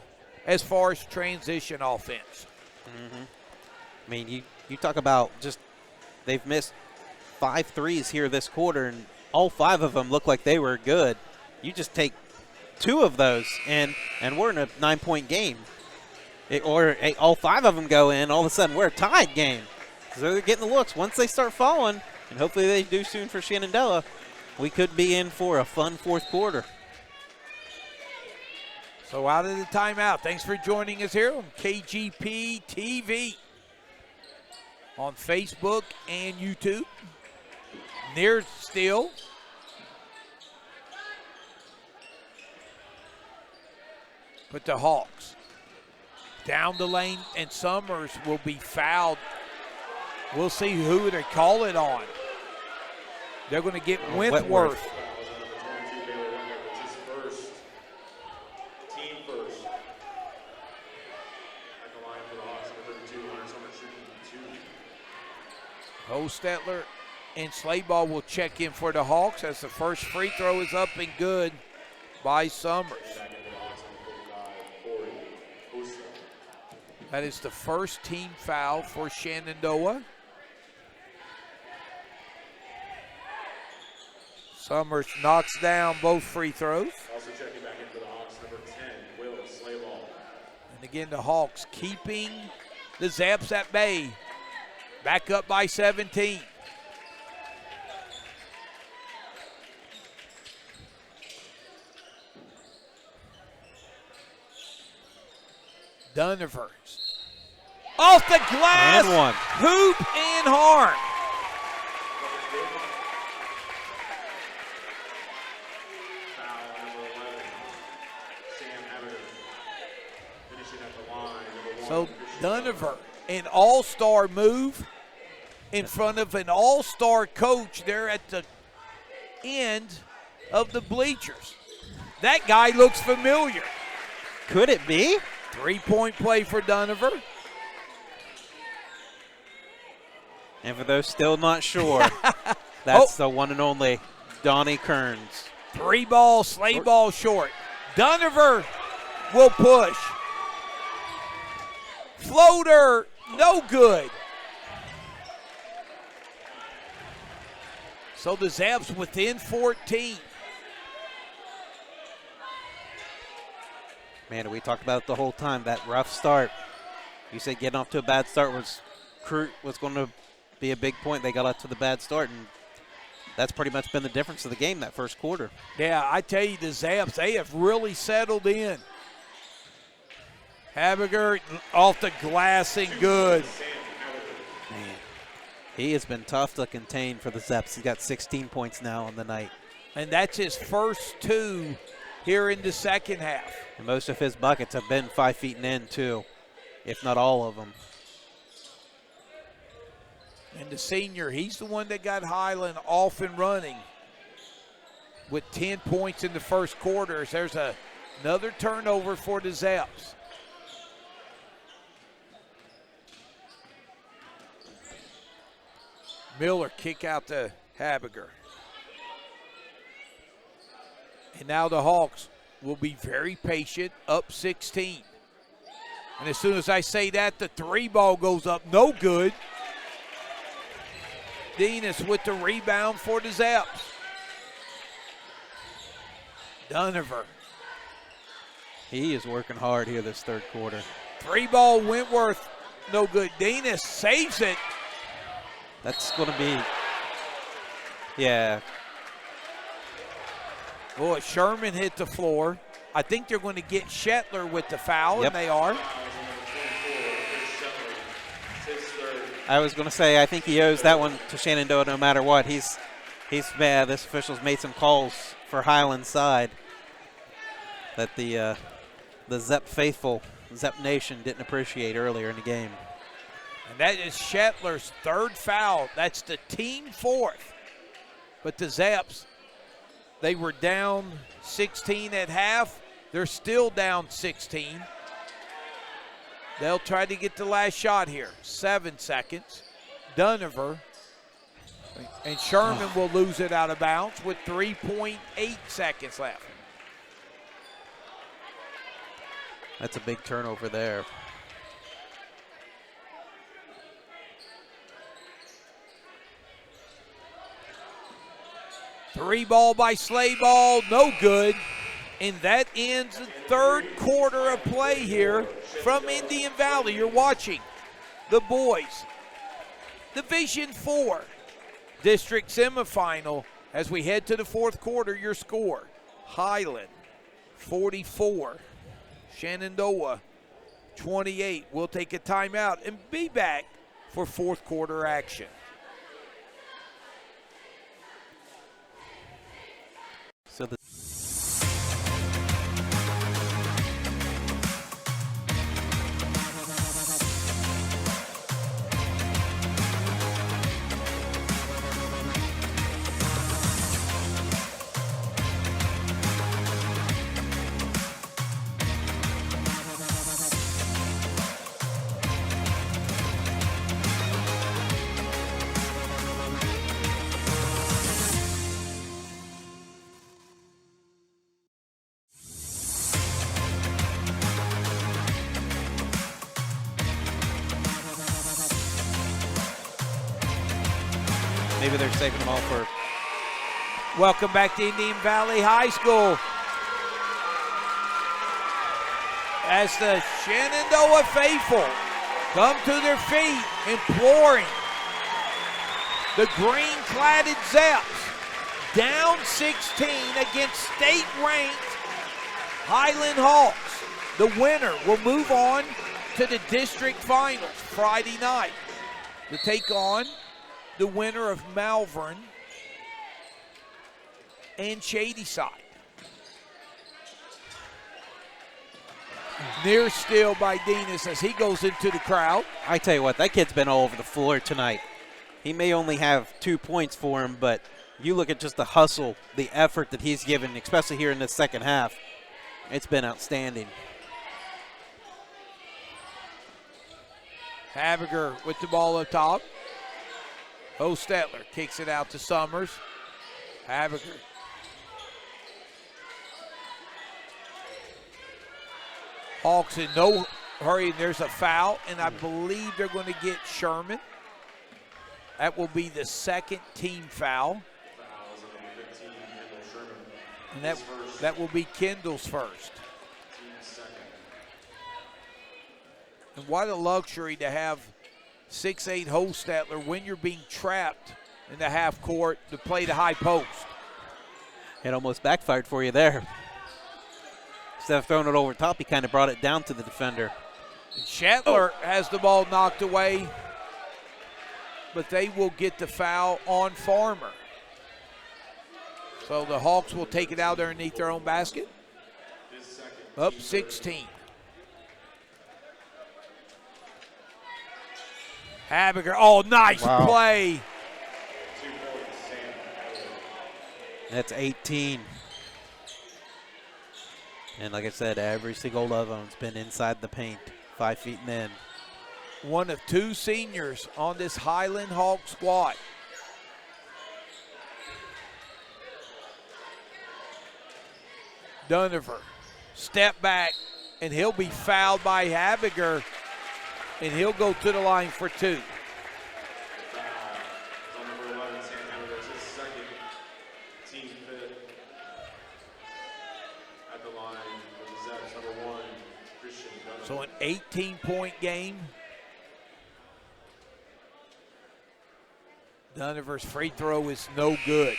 as far as transition offense. I mean, you talk about just they've missed 5 threes here this quarter, and all 5 of them look like they were good. You just take 2 of those, and we're in a 9-point game. All 5 of them go in, all of a sudden we're a tied game. So they're getting the looks. Once they start falling, and hopefully they do soon for Shenandoah, we could be in for a fun fourth quarter. So out of the timeout, thanks for joining us here on KGP TV on Facebook and YouTube. Near still. But the Hawks down the lane, and Summers will be fouled. We'll see who they call it on. They're going to get Wentworth. Hostetler And Slayball will check in for the Hawks as the first free throw is up and good by Summers. That is the first team foul for Shenandoah. Summers knocks down both free throws. Also checking back in for the Hawks, number 10, Will Slayball. And again, the Hawks keeping the Zaps at bay. Back up by 17. Dunivers. Off the glass. And one. Hoop and harm. Foul number 11, Sam Havertz. Finishing at the line, number 1. So Christian Duniver, an all-star move in front of an all-star coach there at the end of the bleachers. That guy looks familiar. Could it be? Three-point play for Duniver. And for those still not sure, that's the one and only Donnie Kearns. Three ball, slay ball short. Duniver will push. Floater, no good. So the Zaps within 14. Man, we talked about it the whole time, that rough start. You said getting off to a bad start was going to be a big point. They got off to the bad start, and that's pretty much been the difference of the game that first quarter. Yeah, I tell you, the Zaps, they have really settled in. Habiger off the glass and good. Man, he has been tough to contain for the Zaps. He's got 16 points now on the night. And that's his first two here in the second half. And most of his buckets have been 5 feet and in, too, if not all of them. And the senior, he's the one that got Highland off and running with 10 points in the first quarter. There's another turnover for the Zaps. Miller kick out to Habiger. And now the Hawks will be very patient, up 16. And as soon as I say that, the three ball goes up, no good. Denis with the rebound for the Zaps. Duniver. He is working hard here this third quarter. Three ball Wentworth, no good. Denis saves it. That's going to be, yeah. Boy, Sherman hit the floor. I think they're going to get Shetler with the foul, Yep. and they are. I was going to say, I think he owes that one to Shenandoah no matter what. He's mad. This official's made some calls for Highland's side that the Zep faithful, Zep Nation didn't appreciate earlier in the game. And that is Shetler's third foul. That's the team fourth. But the Zaps, they were down 16 at half. They're still down 16. They'll try to get the last shot here. 7 seconds. Duniver. And Sherman will lose it out of bounds with 3.8 seconds left. That's a big turnover there. Three ball by Slayball, no good. And that ends the third quarter of play here from Indian Valley. You're watching the boys. Division 4 district semifinal as we head to the fourth quarter. Your score, Highland 44, Shenandoah 28. We'll take a timeout and be back for fourth quarter action. So the Maybe they're saving them all for. Welcome back to Indian Valley High School. As the Shenandoah faithful come to their feet, imploring the green-cladded Zeps, down 16 against state-ranked Highland Hawks. The winner will move on to the district finals Friday night to take on the winner of Malvern and Shady side. Near steal by Denis as he goes into the crowd. I tell you what, that kid's been all over the floor tonight. He may only have 2 points for him, but you look at just the hustle, the effort that he's given, especially here in the second half. It's been outstanding. Habiger with the ball up top. Hostetler kicks it out to Summers. Habiger. Hawks in no hurry, and there's a foul, and I believe they're going to get Sherman. That will be the second team foul. And that will be Kendall's first. And what a luxury to have 6'8" Hostetler when you're being trapped in the half court to play the high post. It almost backfired for you there. Instead of throwing it over top, he kind of brought it down to the defender. Shetler has the ball knocked away, but they will get the foul on Farmer. So the Hawks will take it out there underneath their own basket. Up 16. Habiger, oh, nice play. That's 18. And like I said, every single one of them's been inside the paint, 5 feet and in. One of 2 seniors on this Highland Hawk squad. Dunover, step back, and he'll be fouled by Habiger, and he'll go to the line for 2. So an 18-point game. Dunover's free throw is no good.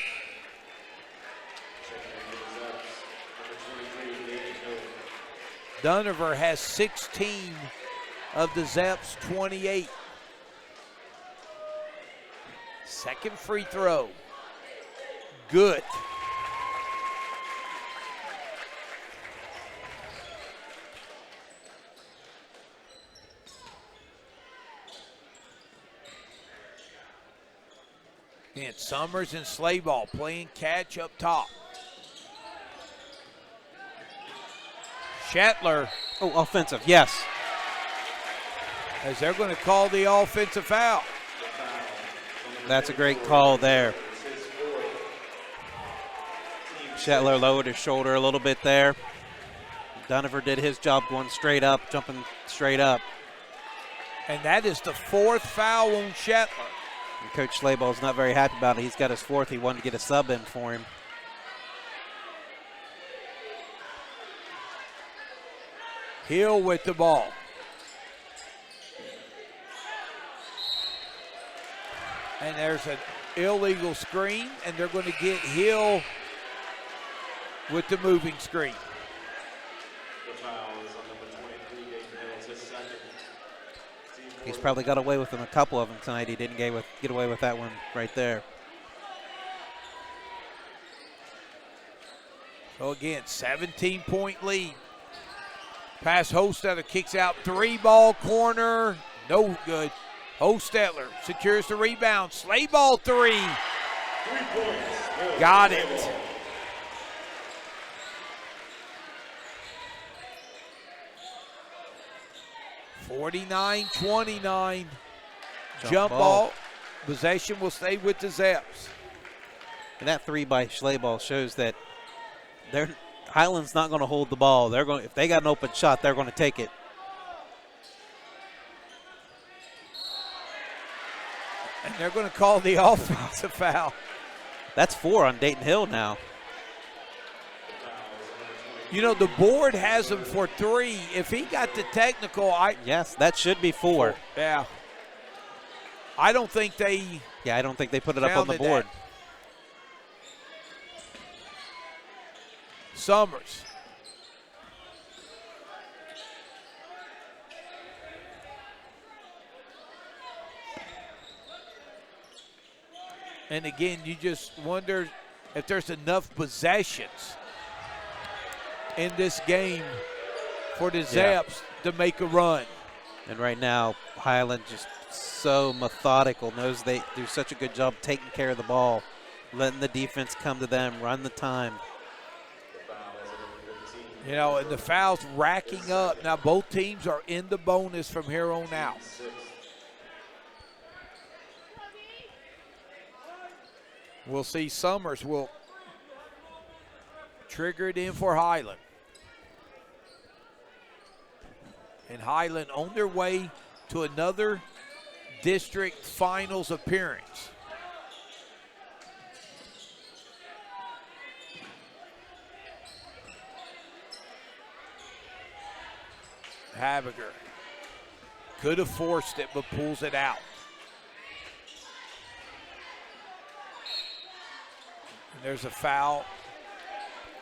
Dunover has 16 of the Zeps' 28. Second free throw. Good. And Summers and Slayball playing catch up top. Shetler. Oh, offensive, yes. As they're going to call the offensive foul. That's a great call there. Shetler lowered his shoulder a little bit there. Dunover did his job going straight up, jumping straight up. And that is the 4th foul on Shetler. And Coach Slayball's not very happy about it. He's got his 4th. He wanted to get a sub in for him. Hill with the ball. And there's an illegal screen, and they're going to get Hill with the moving screen. The foul is on number 23, Dayton Hill, his second. He's probably got away with them a couple of them tonight. He didn't get away with that one right there. So again, 17-point lead. Pass Hostetler, kicks out 3-ball corner. No good. Hostetler secures the rebound. Slayball 3. 3 points. Got it. (49-29). Jump ball. Possession will stay with the Zeps. And that 3 by Slayball shows that Highland's not going to hold the ball. They're going, if they got an open shot, they're going to take it. And they're going to call the offensive foul. That's 4 on Dayton Hill now. You know, the board has him for 3. If he got the technical, Yes, that should be 4. Yeah. I don't think they. Yeah, I don't think they put it up on the board. Summers. And again, you just wonder if there's enough possessions in this game for the Zaps to make a run. And right now, Highland just so methodical, knows they do such a good job taking care of the ball, letting the defense come to them, run the time. You know, and the fouls racking up. Now both teams are in the bonus from here on out. We'll see Summers will trigger it in for Highland. And Highland on their way to another district finals appearance. Habiger could have forced it, but pulls it out. And there's a foul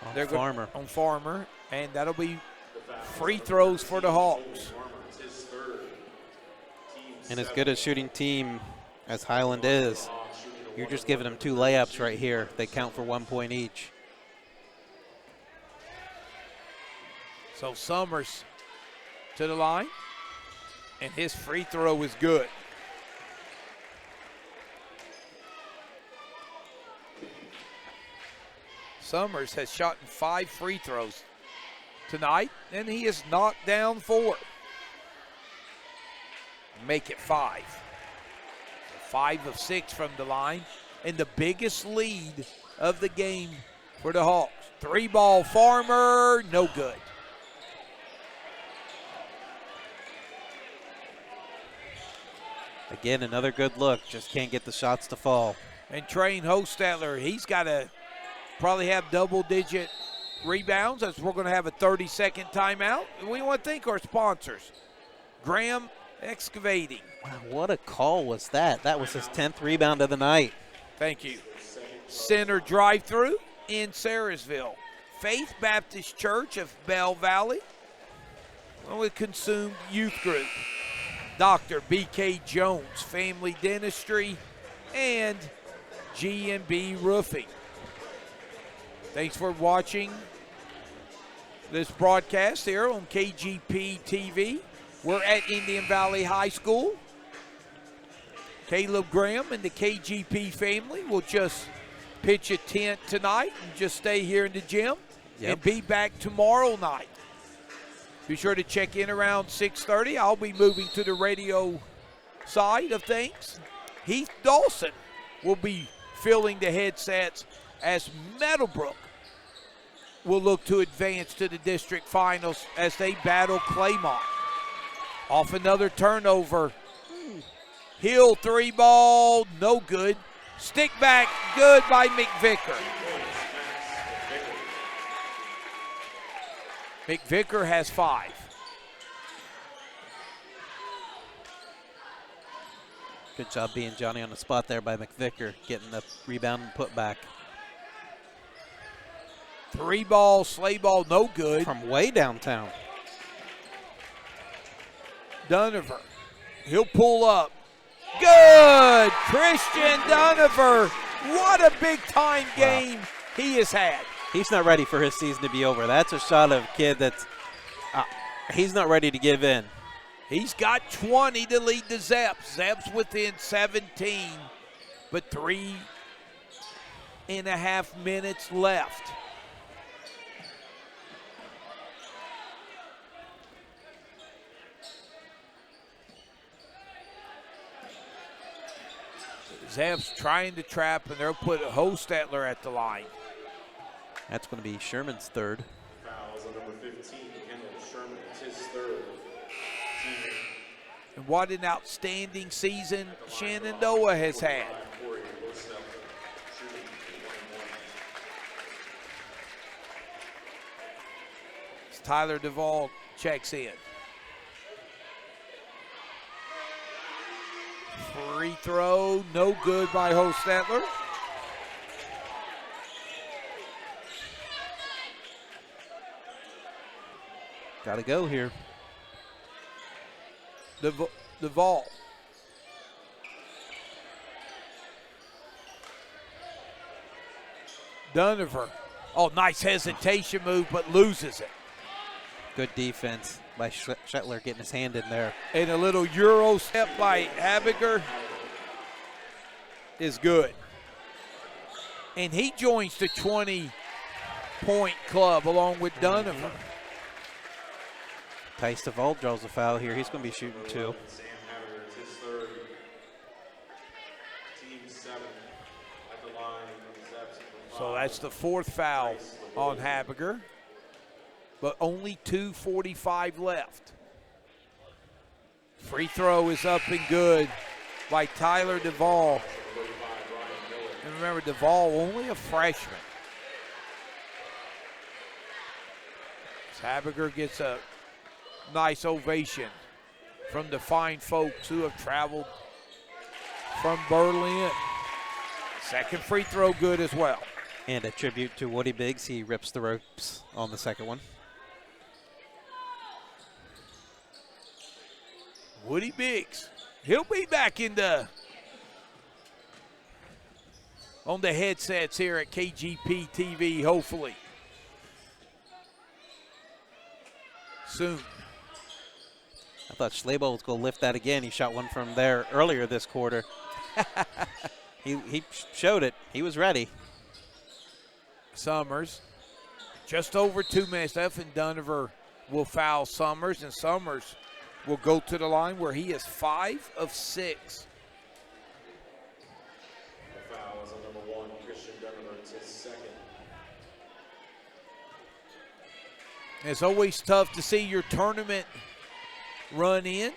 on Farmer. On Farmer, and that'll be free throws for the Hawks. And as good a shooting team as Highland is, you're just giving them 2 layups right here. They count for 1 point each. So Summers to the line, and his free throw is good. Summers has shot 5 free throws tonight, and he has knocked down 4. Make it 5. 5 of 6 from the line, and the biggest lead of the game for the Hawks. 3-ball Farmer, no good. Again, another good look, just can't get the shots to fall. And Train Hostetler, he's got to probably have double-digit rebounds, as we're going to have a 30-second timeout. We want to thank our sponsors, Graham Excavating. Wow, what a call was that? That was his 10th rebound of the night. Thank you. Center Drive-Thru in Sayersville. Faith Baptist Church of Bell Valley. With Consumed Youth Group. Dr. B.K. Jones Family Dentistry, and G&B Roofing. Thanks for watching this broadcast here on KGP TV. We're at Indian Valley High School. Caleb Graham and the KGP family will just pitch a tent tonight and just stay here in the gym and be back tomorrow night. Be sure to check in around 6:30. I'll be moving to the radio side of things. Heath Dawson will be filling the headsets as Meadowbrook will look to advance to the district finals as they battle Claymont. Off another turnover. Hill 3-ball, no good. Stick back, good by McVicker. McVicker has 5. Good job being Johnny on the spot there by McVicker, getting the rebound and put back. 3-ball, sleigh ball, no good. From way downtown. Dunover, he'll pull up. Good! Christian Dunover, what a big-time game he has had. He's not ready for his season to be over. That's a shot of a kid that's he's not ready to give in. He's got 20 to lead the Zaps. Zaps within 17, but 3.5 minutes left. Zaps trying to trap, and they'll put Hostetler at the line. That's going to be Sherman's 3rd. Fouls on number 15, Kendall Sherman. It's his 3rd. And what an outstanding season Shenandoah has had. As Tyler Duvall checks in. Free throw, no good by Hostetler. Got to go here. Duvall. Dunover. Oh, nice hesitation move, but loses it. Good defense by Shetler getting his hand in there. And a little Euro step by Habiger is good. And he joins the 20-point club along with Dunover. Tice Duvall draws a foul here. He's going to be shooting 2. Sam Habiger, it's his third. Team 7 at the line of the Zaps. So that's the 4th foul on Habiger. But only 2:45 left. Free throw is up and good by Tyler Duvall. And remember, Duvall only a freshman. Habiger gets a nice ovation from the fine folks who have traveled from Berlin. Second free throw good as well. And a tribute to Woody Biggs. He rips the ropes on the second one. Woody Biggs, he'll be back on the headsets here at KGP TV, hopefully soon. I thought Schlabel was going to lift that again. He shot one from there earlier this quarter. He showed it. He was ready. Summers, just over 2 minutes left, and Dunover will foul Summers, and Summers will go to the line where he is 5 of 6. The foul is on number 1, Christian Dunover. It's his second. It's always tough to see your tournament run in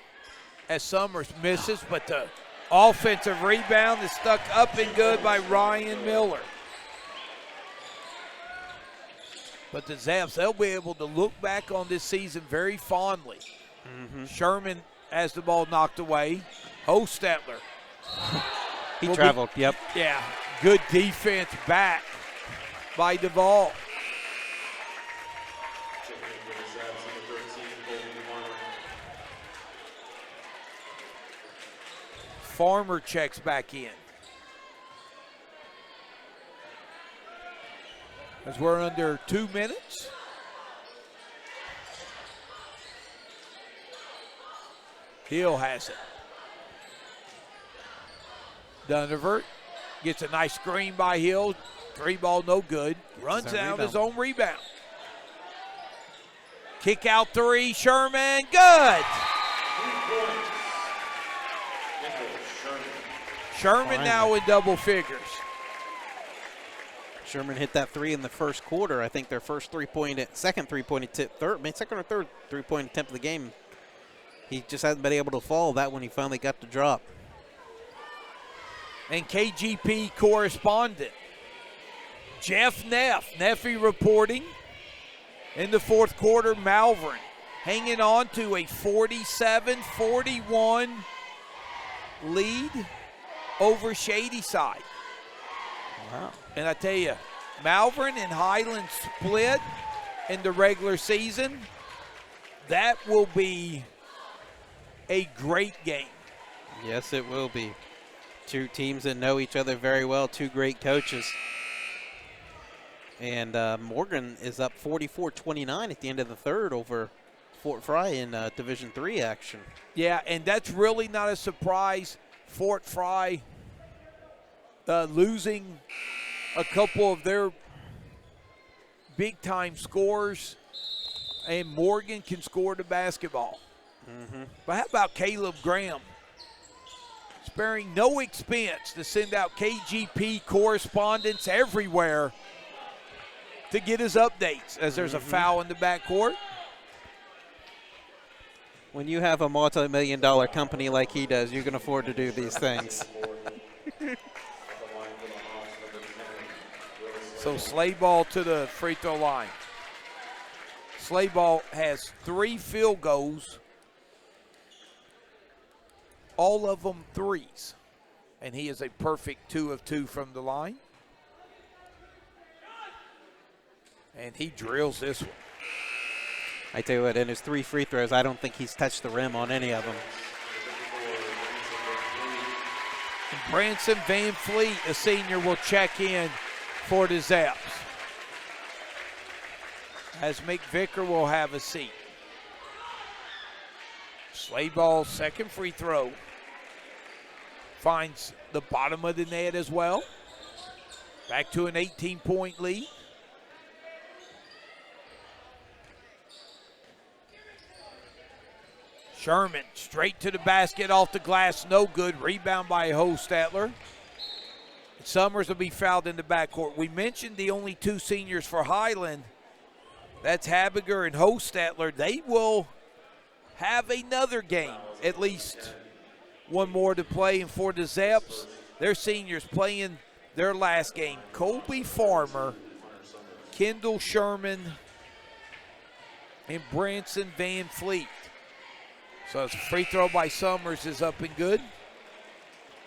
as Summers misses, but the offensive rebound is stuck up and good by Ryan Miller. But the Zaps, they'll be able to look back on this season very fondly. Sherman has the ball knocked away. Hostetler. He traveled, yep. Yeah, good defense back by Duvall. Checking in for the Zaps, number 13, Colby Warner. Farmer checks back in. As we're under 2 minutes. Hill has it. Dunover gets a nice screen by Hill. 3 ball, no good. Runs down his own rebound. Kick out 3, Sherman, good. Sherman now in double figures. Sherman hit that 3 in the first quarter. I think their second three-point attempt, second or third three-point attempt of the game. He just hasn't been able to fall that when he finally got the drop. And KGP correspondent Jeff Neffy reporting in the 4th quarter. Malvern hanging on to a 47-41 lead over Shady side. Wow. And I tell you, Malvern and Highland split in the regular season. That will be a great game. Yes, it will be. 2 teams that know each other very well, 2 great coaches. And Morgan is up 44-29 at the end of the third over Fort Fry in Division III action. Yeah, and that's really not a surprise. Fort Fry losing a couple of their big-time scorers, and Morgan can score the basketball. But how about Caleb Graham? Sparing no expense to send out KGP correspondents everywhere to get his updates as there's a foul in the backcourt. When you have a multi-million-dollar company like he does, you can afford to do these things. So Slade Ball to the free throw line. Slade Ball has 3 field goals, all of them threes. And he is a perfect 2 of 2 from the line. And he drills this one. I tell you what, in his 3 free throws, I don't think he's touched the rim on any of them. And Branson Van Fleet, a senior, will check in for the Zaps, as McVicker will have a seat. Slade Ball's second free throw finds the bottom of the net as well. Back to an 18-point lead. Sherman straight to the basket, off the glass, no good. Rebound by Hostetler. Summers will be fouled in the backcourt. We mentioned the only 2 seniors for Highland. That's Habiger and Hostetler. They will have another game, at least one more to play. And for the Zaps, their seniors playing their last game. Colby Farmer, Kendall Sherman, and Branson Van Fleet. So it's a free throw by Summers is up and good.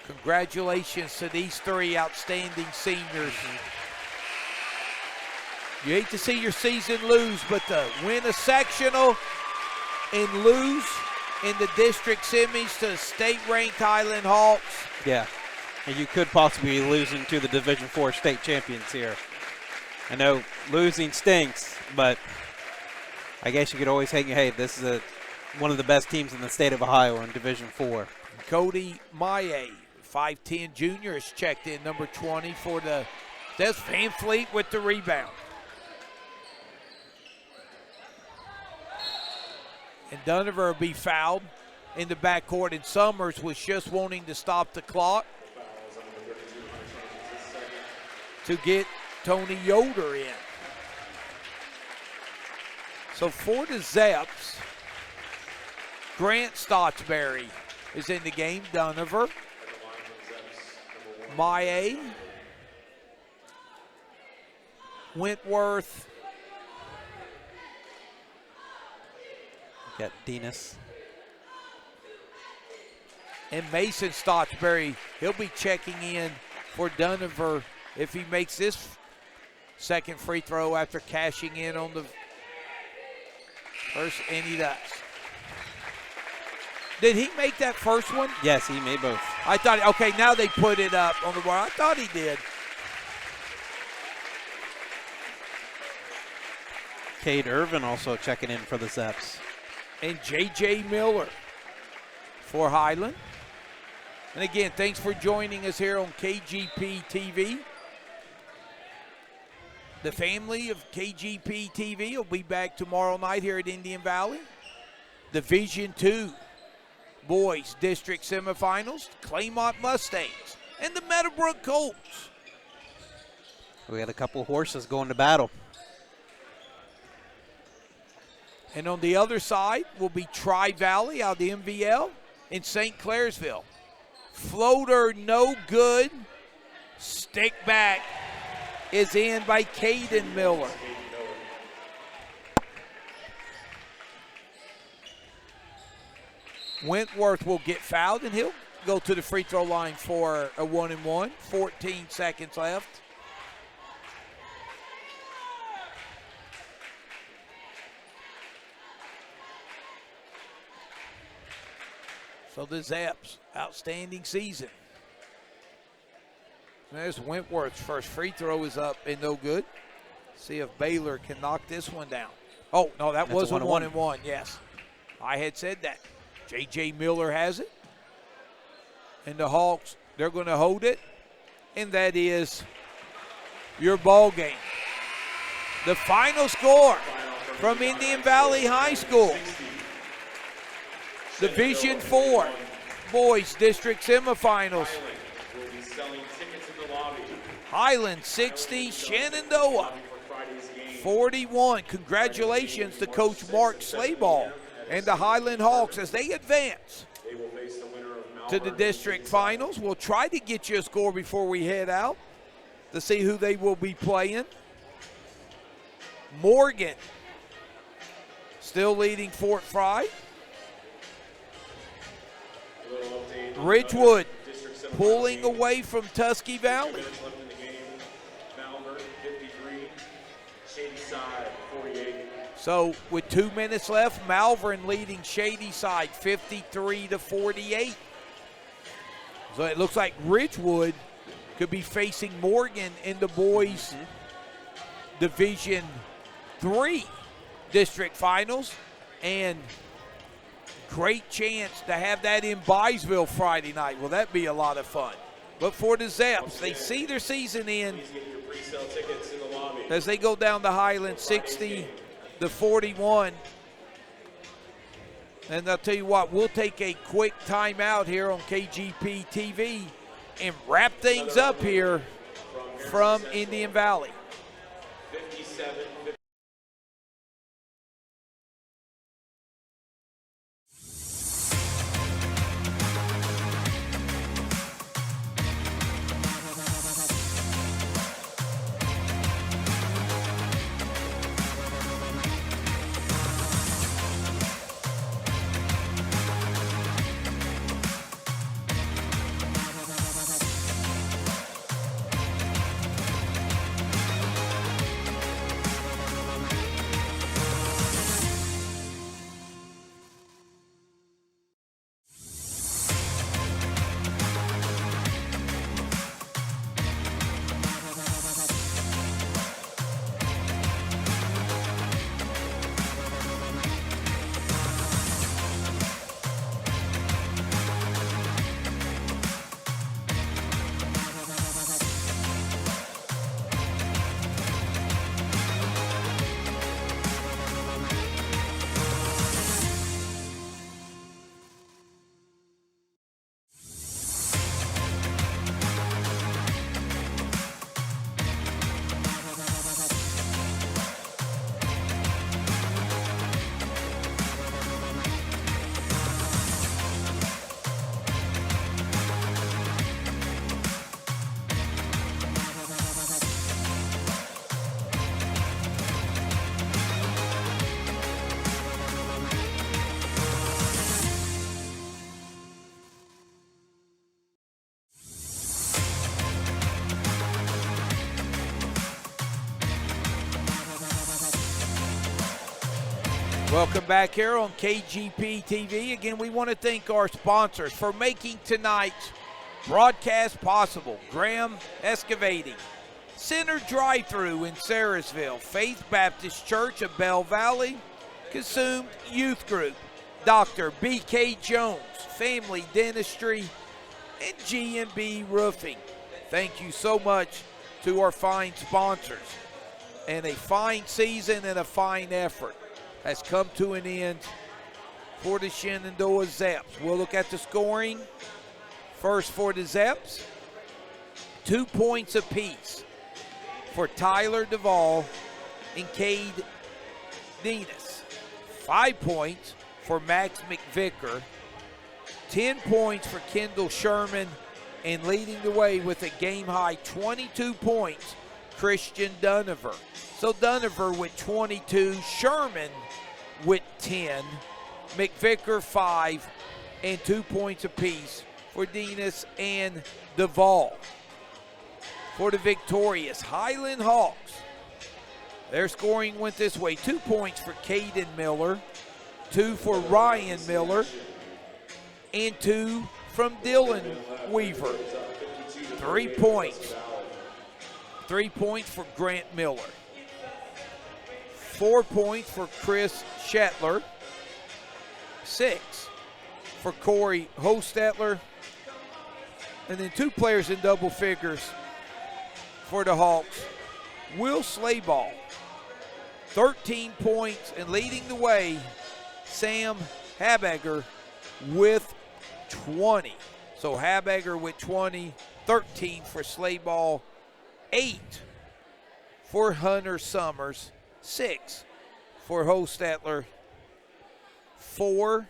Congratulations to these 3 outstanding seniors. You hate to see your season lose, but to win a sectional and lose in the district semis to state-ranked Highland Hawks. Yeah, and you could possibly be losing to the Division IV state champions here. I know losing stinks, but I guess you could always hang your, hey, this is one of the best teams in the state of Ohio in Division IV. Cody Maye, 5'10 junior, is checked in, number 20 for the, that's Van Fleet with the rebound. And Donover will be fouled in the backcourt, and Summers was just wanting to stop the clock to get Tony Yoder in. So for the Zaps, Grant Stottsberry is in the game. Donover, Maye, Wentworth, got Dinas, and Mason Stottsberry. He'll be checking in for Donover if he makes this second free throw after cashing in on the first, and he does. Did he make that first one? Yes, he made both. I thought, okay, now they put it up on the board. I thought he did. Cade Irvin also checking in for the Zaps. And J.J. Miller for Highland. And again, thanks for joining us here on KGP TV. The family of KGP TV will be back tomorrow night here at Indian Valley. Division II boys district semifinals, Claymont Mustangs and the Meadowbrook Colts. We had a couple horses going to battle. And on the other side will be Tri-Valley out of the MVL in St. Clairsville. Floater no good. Stick back is in by Caden Miller. Wentworth will get fouled, and he'll go to the free throw line for a 1-and-1. 14 seconds left. So the Zaps, outstanding season. There's Wentworth's first free throw is up and no good. See if Baylor can knock this one down. Oh, no, that was a 1-and-1, yes. I had said that. J.J. Miller has it. And the Hawks, they're going to hold it. And that is your ball game. The final score from Indian Valley High School. Division IV boys district semifinals. Highland 60, Shenandoah 41. Congratulations to Coach Mark Slayball And the Highland Hawks, as they advance They will face the winner of Malvern to the district finals, we'll try to get you a score before we head out to see who they will be playing. Morgan still leading Fort Fry. A little update on Ridgewood the district semifinal pulling game. away from Tusky 2 Valley. minutes left in the game. Malvern 53, Shady side 48. So with 2 minutes left, Malvern leading Shady side 53-48. So it looks like Ridgewood could be facing Morgan in the boys Division 3 district finals, and great chance to have that in Byesville Friday night. Will that be a lot of fun? But for the Zeps, they see their season in Please get your pre-sale tickets in the lobby. as they go down the Highland 60-41. And I'll tell you what, we'll take a quick timeout here on KGP TV and wrap things up here from Indian Valley. 57. Welcome back here on KGP TV. Again, we want to thank our sponsors for making tonight's broadcast possible. Graham Excavating, Center Drive-Thru in Sarasville, Faith Baptist Church of Bell Valley, Consumed Youth Group, Dr. B.K. Jones, Family Dentistry, and G&B Roofing. Thank you so much to our fine sponsors. And a fine season and a fine effort has come to an end for the Shenandoah Zeps. We'll look at the scoring. First for the Zeps, 2 points apiece for Tyler Duvall and Cade Denis. 5 points for Max McVicker. 10 points for Kendall Sherman, and leading the way with a game-high 22 points, Christian Dunover. So Dunover with 22, Sherman with 10, McVicker 5, and 2 points apiece for Denis and Duvall. For the victorious Highland Hawks, their scoring went this way: 2 points for Caden Miller, 2 for Ryan Miller, and 2 from Dylan Weaver. 3 points. 3 points for Grant Miller. 4 points for Chris Shetler. 6 for Corey Hostetler. And then 2 players in double figures for the Hawks. Will Slayball, 13 points, and leading the way, Sam Habegger with 20. So Habegger with 20, 13 for Slayball, 8 for Hunter Summers, 6 for Hostetler, 4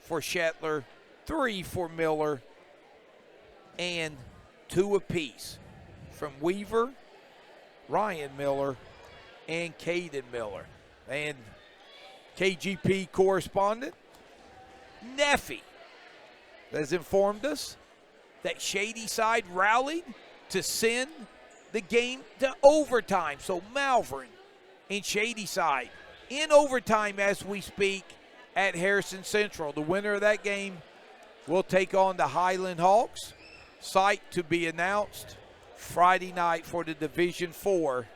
for Shetler, 3 for Miller, and 2 apiece from Weaver, Ryan Miller, and Caden Miller. And KGP correspondent Neffy has informed us that Shady side rallied to send the game to overtime. So Malvern and Shady side in overtime as we speak at Harrison Central. The winner of that game will take on the Highland Hawks. Site to be announced Friday night for the Division IV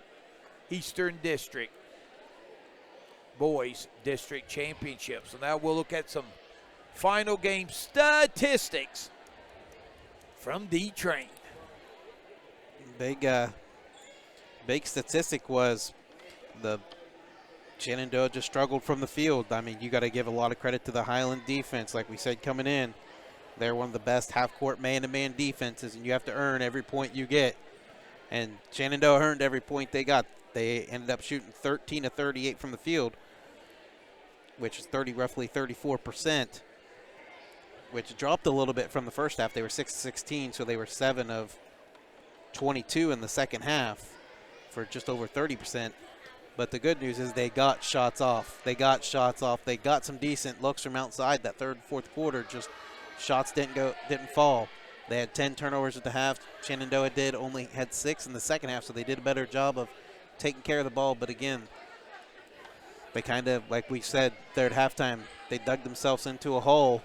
Eastern District Boys District Championship. So now we'll look at some final game statistics from D-Train. Big statistic was the Shenandoah just struggled from the field. I mean, you got to give a lot of credit to the Highland defense. Like we said coming in, they're one of the best half-court man-to-man defenses, and you have to earn every point you get. And Shenandoah earned every point they got. They ended up shooting 13 of 38 from the field, which is roughly 34%, which dropped a little bit from the first half. They were 6 of 16, so they were 7 of 22 in the second half for just over 30%. But the good news is they got shots off. They got some decent looks from outside that third, fourth quarter. Just shots didn't fall. They had 10 turnovers at the half. Shenandoah only had 6 in the second half, so they did a better job of taking care of the ball. But again, they kind of, like we said, there at halftime, they dug themselves into a hole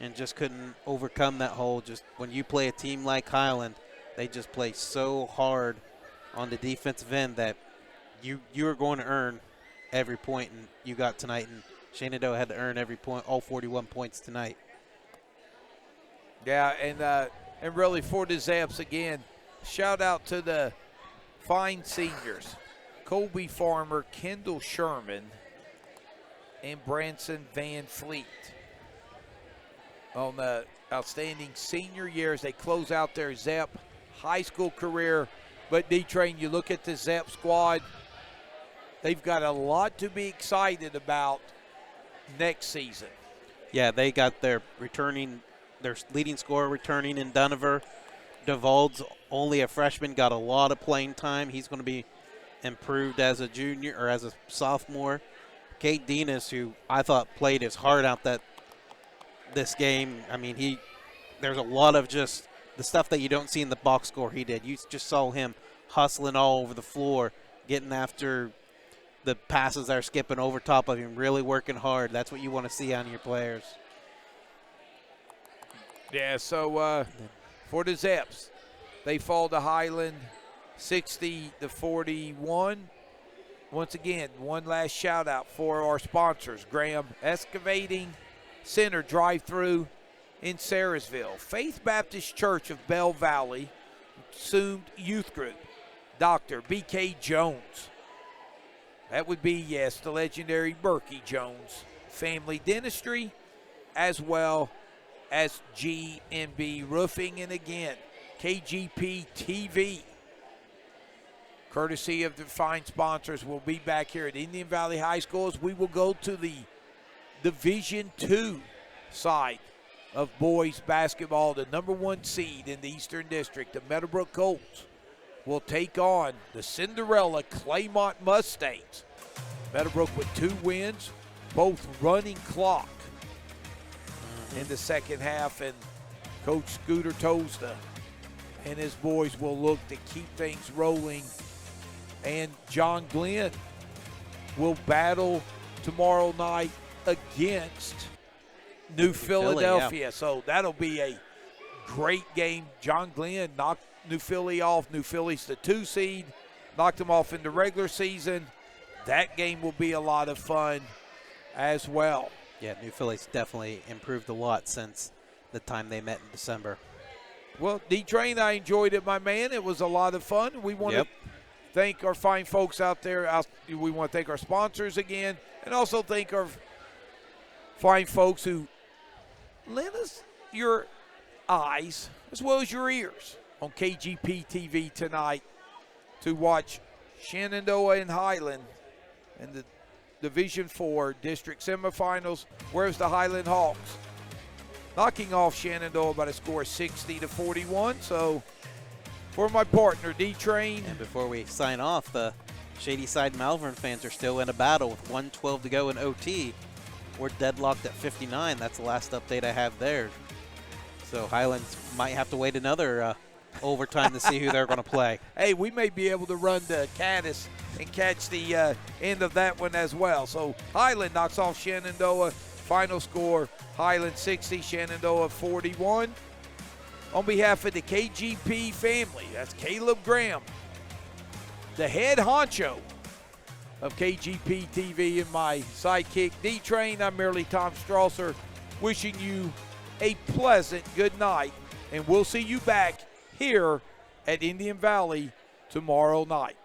and just couldn't overcome that hole. Just when you play a team like Highland, they just play so hard on the defensive end that you are going to earn every point, and you got tonight. And Shenandoah had to earn every point, all 41 points tonight. Yeah, and really for the Zaps again, shout out to the fine seniors, Colby Farmer, Kendall Sherman, and Branson Van Fleet on the outstanding senior years. They close out their Zep high school career. But D-Train, you look at the Zep squad, they've got a lot to be excited about next season. Yeah, they got their leading scorer returning in Dunover. DeVald's only a freshman, got a lot of playing time. He's going to be improved as a junior or as a sophomore. Kate Dinas, who I thought played his heart out this game. I mean, there's a lot of just the stuff that you don't see in the box score he did. You just saw him hustling all over the floor, getting after the passes that are skipping over top of him, really working hard. That's what you want to see on your players. Yeah, so for the Zeps, they fall to Highland 60-41. Once again, one last shout out for our sponsors, Graham Excavating Center Drive-Thru in Sarasville, Faith Baptist Church of Bell Valley, assumed youth group, Dr. B.K. Jones. That would be, yes, the legendary Berkey Jones Family Dentistry, as well as G&B Roofing, and again, KGP TV. Courtesy of the fine sponsors, we'll be back here at Indian Valley High School as we will go to the Division II side of boys basketball. The number 1 seed in the Eastern District, the Meadowbrook Colts, will take on the Cinderella Claymont Mustangs. Meadowbrook with 2 wins, both running clock in the second half, and Coach Scooter Tosda and his boys will look to keep things rolling. And John Glenn will battle tomorrow night against New Philadelphia. Yeah. So that'll be a great game. John Glenn knocked New Philly off. New Philly's the 2 seed, knocked them off in the regular season. That game will be a lot of fun as well. Yeah, New Philly's definitely improved a lot since the time they met in December. Well, D-Train, I enjoyed it, my man. It was a lot of fun. We want to thank our fine folks out there. We want to thank our sponsors again, and also thank our fine folks who lend us your eyes as well as your ears on KGP TV tonight to watch Shenandoah and Hiland and the Division IV district semifinals. Where's the Highland Hawks? Knocking off Shenandoah by a score of 60-41. So for my partner, D-Train. And before we sign off, the Shady Side Malvern fans are still in a battle with 1:12 to go in OT. We're deadlocked at 59. That's the last update I have there. So Highlands might have to wait another overtime to see who they're going to play. Hey, we may be able to run to Candace and catch the end of that one as well. So Highland knocks off Shenandoah. Final score, Highland 60, Shenandoah 41. On behalf of the KGP family, that's Caleb Graham, the head honcho of KGP TV, and my sidekick D-Train. I'm merely Tom Strasser, wishing you a pleasant good night, and we'll see you back here at Indian Valley tomorrow night.